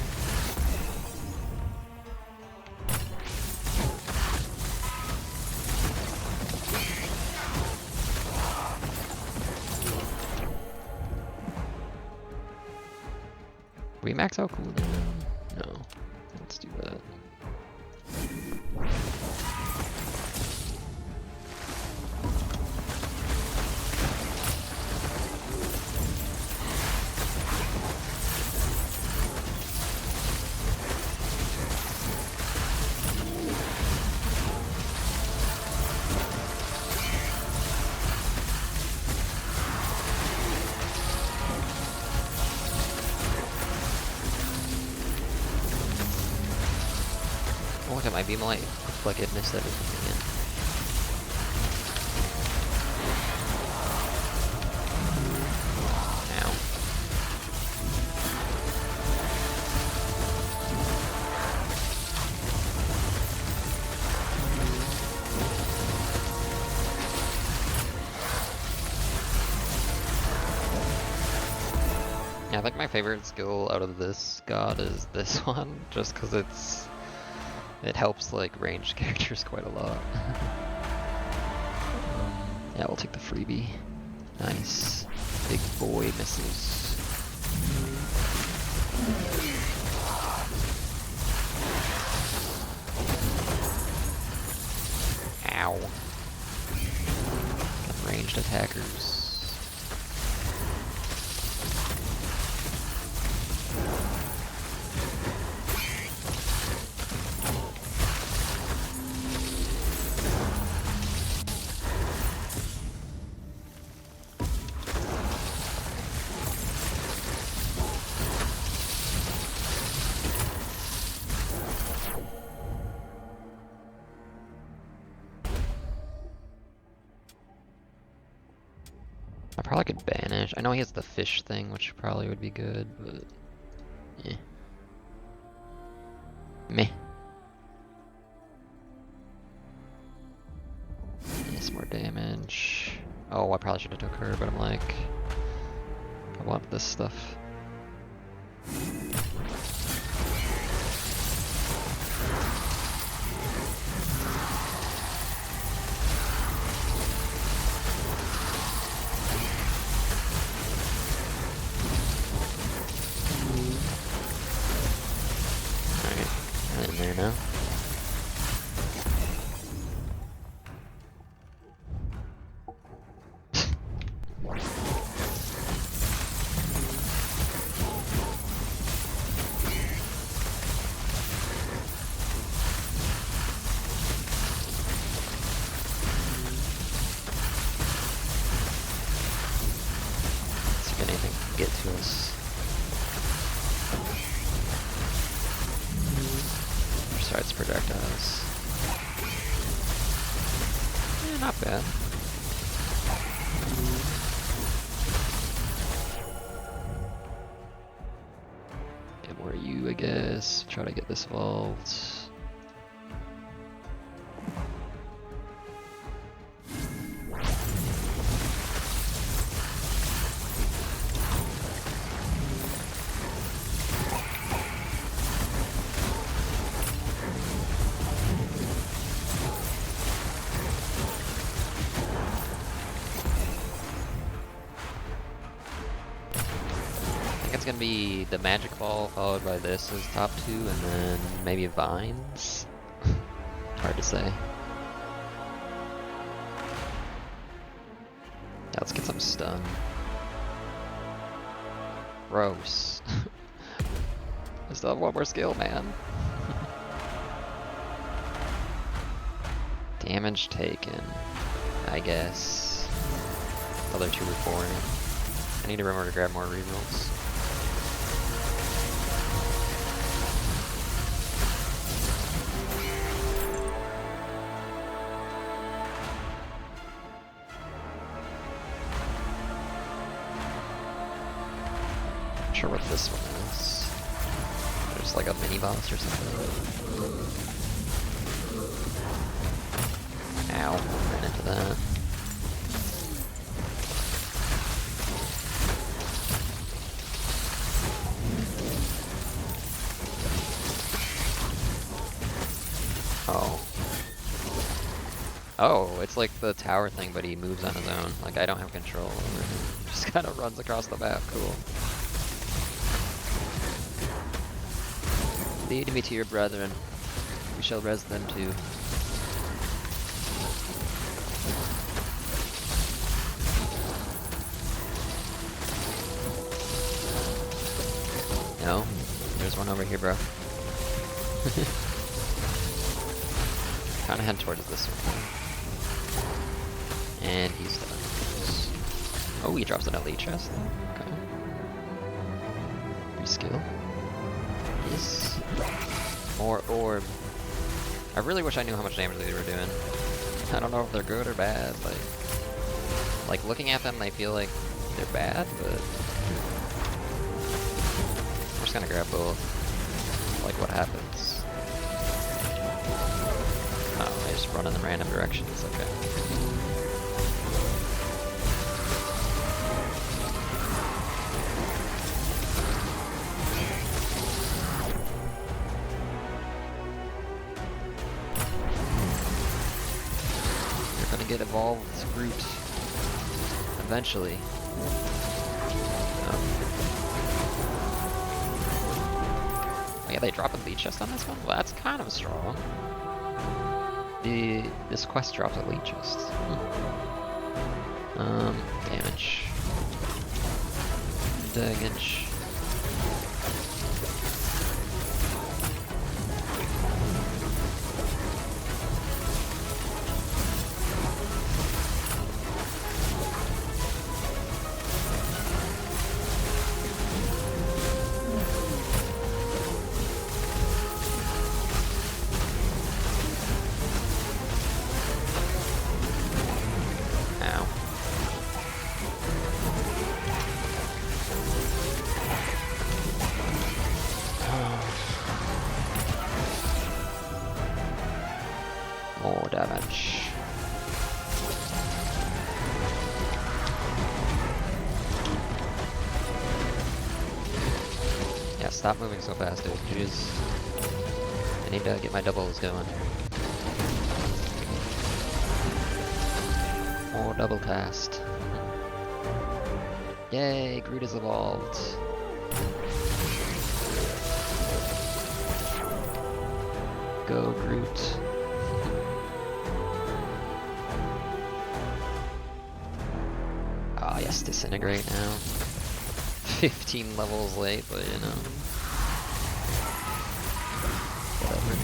We max out cooldown? No. Let's do that. Oh, look at my beam light. Looks like it missed everything again. Ow. Yeah, I think my favorite skill out of this god is this one, just because it helps like ranged characters quite a lot. Yeah, we'll take the freebie. Nice. Big boy missiles. Ow. Got ranged attackers. I probably could banish. I know he has the fish thing, which probably would be good, but yeah. Meh. Some more damage. Oh, I probably should have took her, but I'm like, I want this stuff. There now. See if anything can get to us. Besides projectiles. Yeah, not bad. Get more you, I guess. Try to get this evolved. It's gonna be the magic ball followed by this as top two, and then maybe vines. Hard to say. Yeah, let's get some stun. Gross. I still have one more skill, man. Damage taken, I guess. Other two were boring. I need to remember to grab more rerolls. Not sure what this one is. There's like a mini boss or something. Ow, ran into that. Oh. Oh, it's like the tower thing, but he moves on his own. Like, I don't have control over him. He just kind of runs across the map. Cool. Lead me to your brethren. We shall res them too. No, there's one over here, bro. Kind of head towards this one. And he's done. Oh, he drops an elite chest. Okay. Reskill. Yes. More orb. I really wish I knew how much damage they were doing. I don't know if they're good or bad. Like looking at them, they feel like they're bad, but I'm just gonna grab both. Like what happens. Oh, they just run in the random directions. Okay. get evolved Groot eventually. Oh, yeah, they drop a lead chest on this one? Well, that's kind of strong. This quest drops a lead chest. Damage. Damage. More damage. Yeah, stop moving so fast, dude. Jeez. I need to get my doubles going. More double cast. Yay, Groot is evolved. Go, Groot. Ah, yes, disintegrate now. 15 levels late, but you know. Whatever.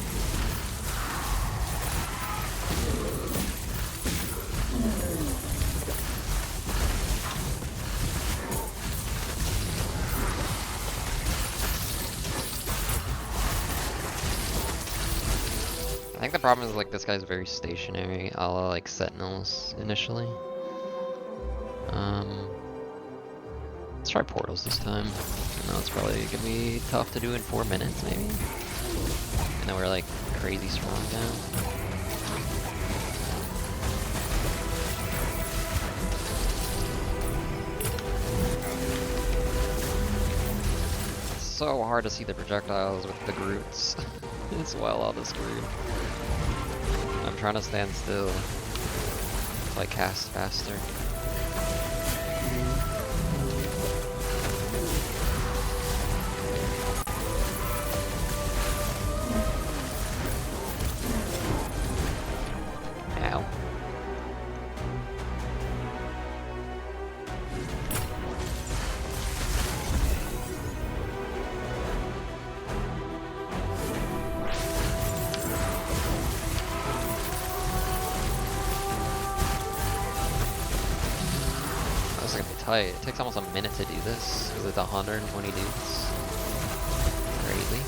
I think the problem is like this guy's very stationary, a la like Sentinels initially. Let's try portals this time. I know it's probably gonna be tough to do in 4 minutes, maybe. I know we're like crazy strong now. It's so hard to see the projectiles with the Groots as well on the screen. I'm trying to stand still, so I cast faster. Tight. It takes almost a minute to do this because it's 120 dudes. Crazy.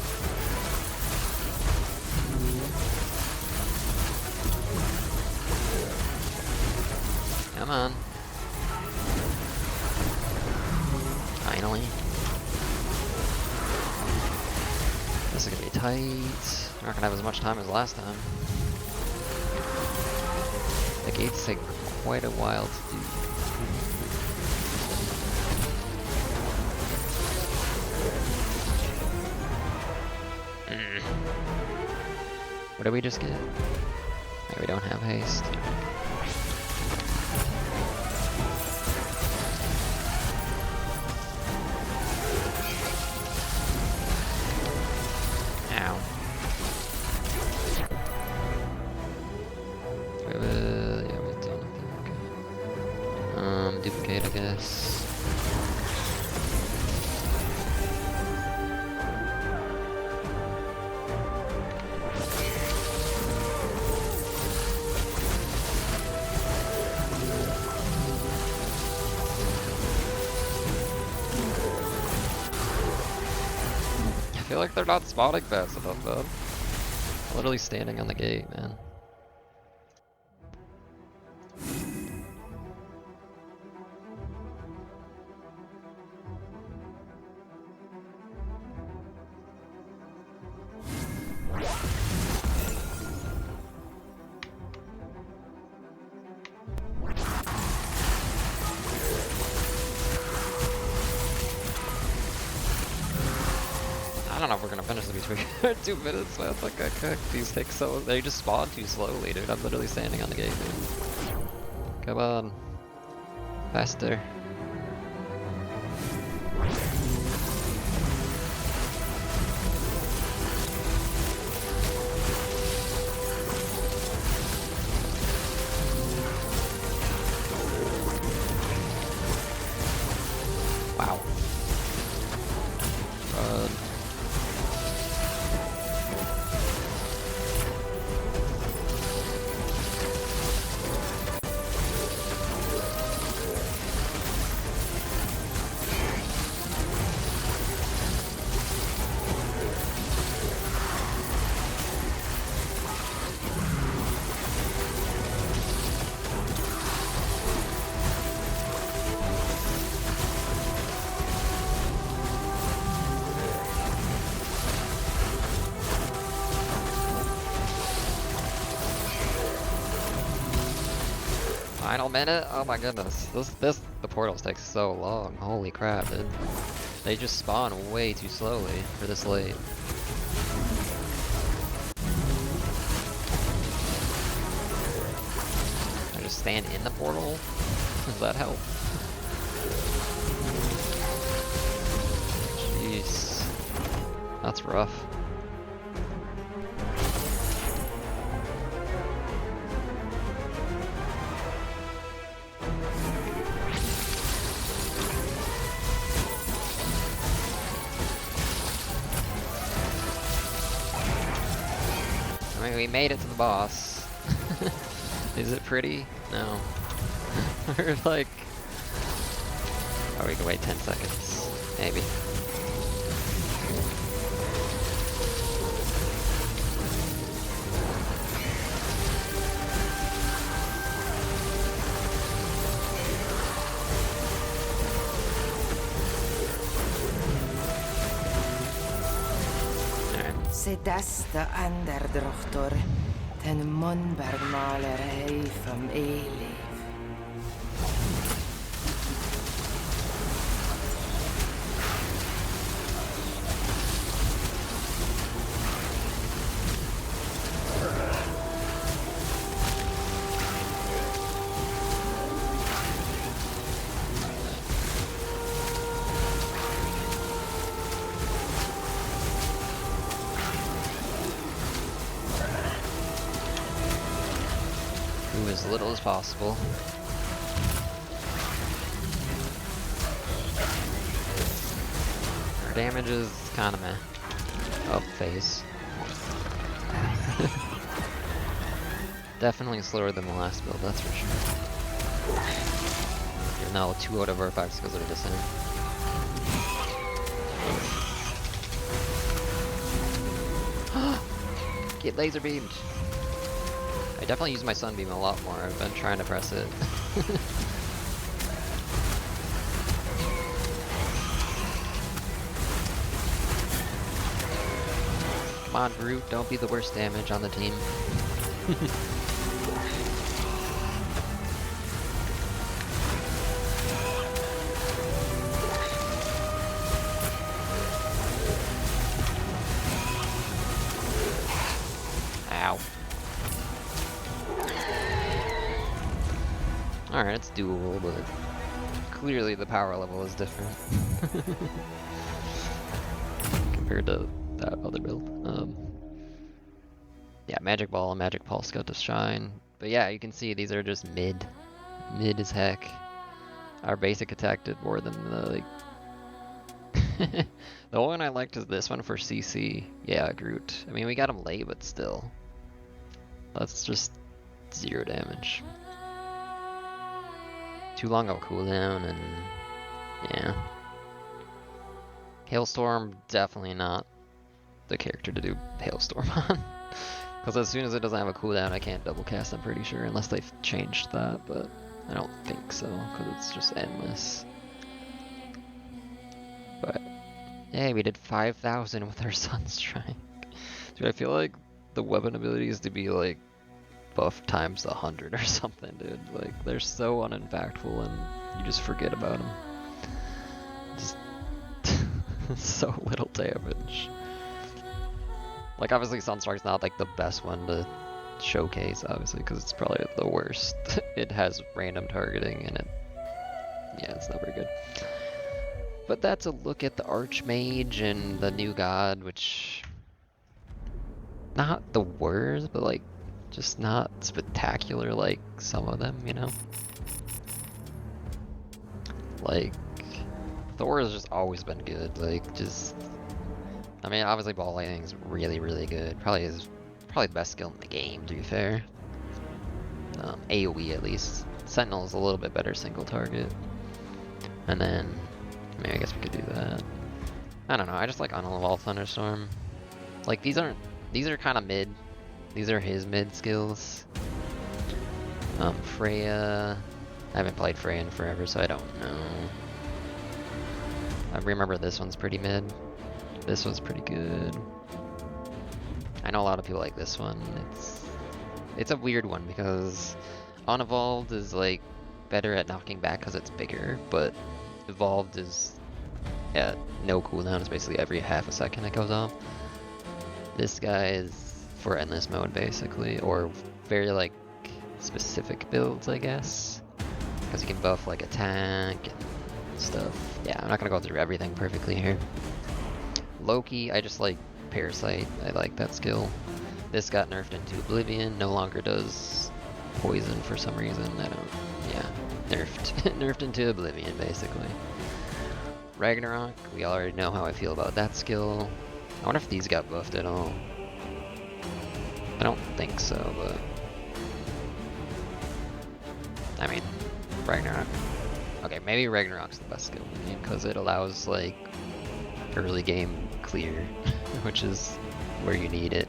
Come on. Finally. This is gonna be tight. We're not gonna have as much time as last time. The gates take quite a while to do. What did we just get? Okay, we don't have haste. Ow. Yeah, we've done nothing. Okay. Duplicate, I guess. I feel like they're not spawning fast enough, man. Literally standing on the gate, man. I don't know if we're gonna finish the between 2 minutes, man. Like, these take so, they just spawn too slowly, dude. I'm literally standing on the gate, dude. Come on. Faster. Wow. Run. Final minute? Oh my goodness. The portals take so long. Holy crap, dude. They just spawn way too slowly for this late. I just stand in the portal? Does that help? Jeez. That's rough. I mean, we made it to the boss. Is it pretty? No. We're like... Oh, we can wait 10 seconds. Maybe. Se desta anderdrochtor, ten monbergmaler hei from Eliv. Do as little as possible. Our damage is kind of meh. Up phase. Definitely slower than the last build, that's for sure. Even though 2 out of our 5 skills are the same. Get laser beamed! I definitely use my sunbeam a lot more. I've been trying to press it. Come on, Groot, don't be the worst damage on the team. Ow. Alright, it's doable, but clearly the power level is different compared to that other build. Yeah, Magic Ball and Magic Pulse got to shine. But yeah, you can see these are just mid. Mid as heck. Our basic attack did more than the, like... The one I liked is this one for CC. Yeah, Groot. I mean, we got him late, but still. That's just 0 damage. Too long of a cooldown, and yeah. Hailstorm, definitely not the character to do Hailstorm on. Because as soon as it doesn't have a cooldown, I can't double cast, I'm pretty sure, unless they've changed that, but I don't think so, because it's just endless. But, hey, we did 5,000 with our Sunstrike. Dude, I feel like the weapon ability is to be, like, buff times 100 or something, dude. Like, they're so unimpactful and you just forget about them. Just so little damage. Like, obviously Sunstrike's not like the best one to showcase, obviously, because it's probably the worst. It has random targeting and yeah, it's not very good. But that's a look at the Archmage and the new god, which not the worst, but like just not spectacular like some of them, you know? Like Thor has just always been good. Like just I mean obviously ball lightning is really, really good. Probably the best skill in the game, to be fair. AoE at least. Sentinel is a little bit better single target. And then maybe I guess we could do that. I don't know, I just like Unevolved Thunderstorm. Like these are kind of mid. These are his mid skills. Freya, I haven't played Freya in forever, so I don't know. I remember this one's pretty mid. This one's pretty good. I know a lot of people like this one. It's a weird one because Unevolved is like better at knocking back because it's bigger, but Evolved is at no cooldown. It's basically every half a second it goes off. This guy is for endless mode basically, or very like specific builds, I guess, because you can buff like attack and stuff. Yeah, I'm not gonna go through everything perfectly here. Loki, I just like Parasite. I like that skill. This got nerfed into Oblivion. No longer does poison for some reason. I don't. Yeah, nerfed nerfed into Oblivion basically. Ragnarok, we already know how I feel about that skill. I wonder if these got buffed at all. I don't think so, but I mean, Ragnarok. Okay, maybe Ragnarok's the best skill in the game because it allows like early game clear, which is where you need it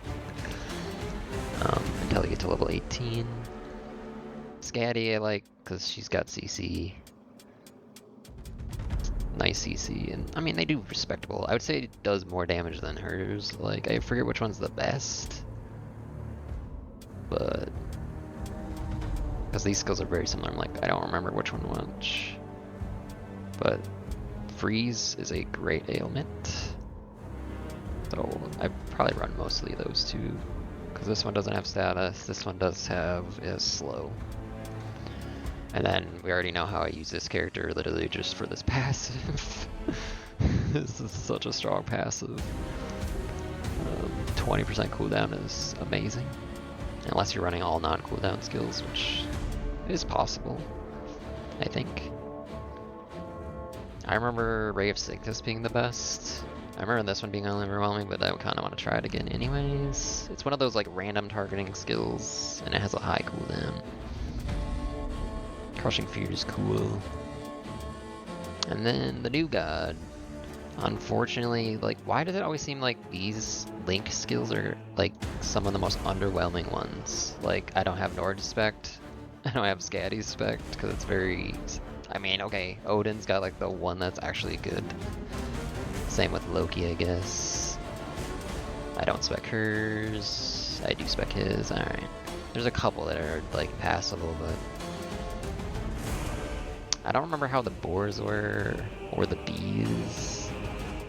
until you get to level 18. Scatty I like because she's got CC. Nice CC, and I mean they do respectable. I would say it does more damage than hers. Like I forget which one's the best, but because these skills are very similar, I'm like I don't remember which one which. But freeze is a great ailment, so I probably run mostly those two because this one doesn't have status. This one does have is slow. And then we already know how I use this character literally just for this passive. This is such a strong passive. 20% cooldown is amazing. Unless you're running all non-cooldown skills, which is possible, I think. I remember Ray of Sickness being the best. I remember this one being overwhelming, but I kind of want to try it again anyways. It's one of those like random targeting skills, and it has a high cooldown. Crushing Fear is cool. And then the new god. Unfortunately, like, why does it always seem like these Link skills are like some of the most underwhelming ones? Like, I don't have Nord Spect. I don't have Scatty Spect because it's very. I mean, okay, Odin's got like the one that's actually good. Same with Loki, I guess. I don't spec hers. I do spec his. Alright. There's a couple that are like passable, but I don't remember how the boars were, or the bees.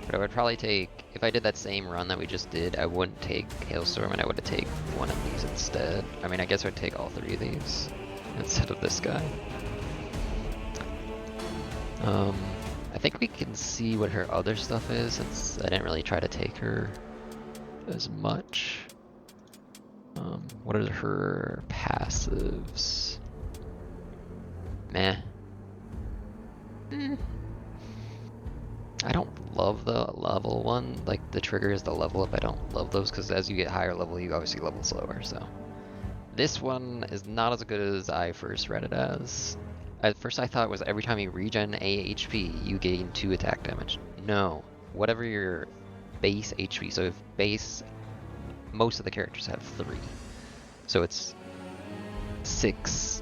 But I would probably take, if I did that same run that we just did, I wouldn't take Hailstorm and I would take one of these instead. I mean, I guess I would take all three of these instead of this guy. I think we can see what her other stuff is since I didn't really try to take her as much. What are her passives? Meh. I don't love the level one, like the trigger is the level up. I don't love those because as you get higher level, you obviously level slower. So this one is not as good as I first read it as. At first I thought it was every time you regen a HP, you gain 2 attack damage. No, whatever your base HP. So if base, most of the characters have 3. So it's 6,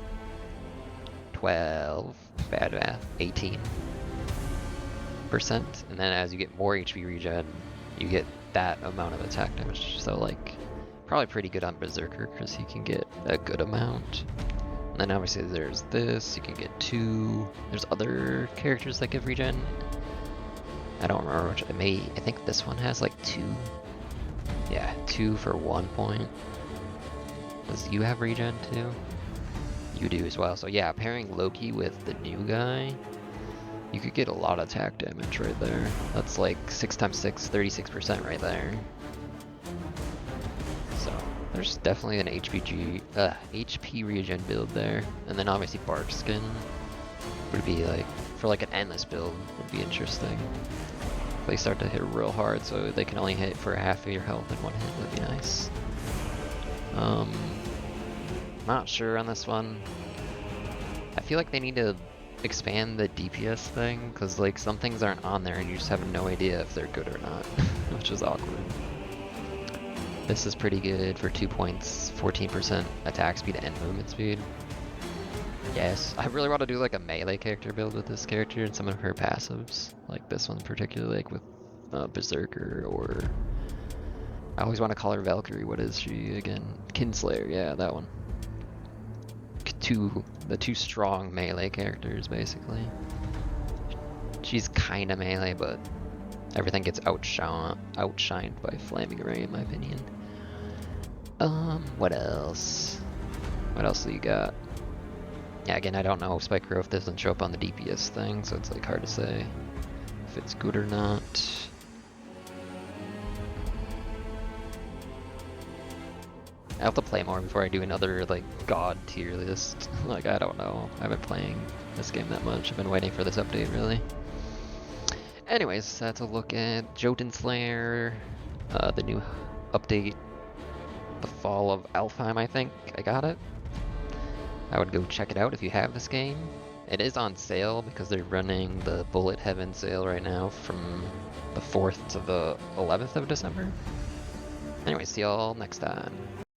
12, bad math, 18%. And then as you get more HP regen, you get that amount of attack damage. So like, probably pretty good on Berserker because he can get a good amount. And then obviously there's this, you can get 2. There's other characters that give regen. I don't remember which, I think this one has like 2. Yeah, 2 for 1 point. Does you have regen too? You do as well. So yeah, pairing Loki with the new guy, you could get a lot of attack damage right there. That's like 6 times 6, 36% right there. So there's definitely an HP regen build there. And then obviously Bark Skin would be like, for like an endless build, would be interesting. They start to hit real hard, so they can only hit for half of your health in one hit. Would be nice. Not sure on this one. I feel like they need to expand the DPS thing, because like some things aren't on there and you just have no idea if they're good or not, which is awkward. This is pretty good for 2 points, 14% attack speed and movement speed. Yes, I really want to do like a melee character build with this character and some of her passives, like this one particularly, like with Berserker, or I always want to call her Valkyrie. What is she again? Kinslayer, yeah, that one. The two strong melee characters, basically. She's kind of melee, but everything gets outshined by Flaming Ray, in my opinion. What else? What else do you got? Yeah, again, I don't know. Spike Growth doesn't show up on the DPS thing, so it's like hard to say if it's good or not. I have to play more before I do another like god tier list. Like, I don't know. I haven't been playing this game that much. I've been waiting for this update, really. Anyways, that's a look at Jotunnslayer, the new update, the fall of Alfheim, I think. I got it. I would go check it out if you have this game. It is on sale because they're running the Bullet Heaven sale right now from the 4th to the 11th of December. Anyway, see y'all next time.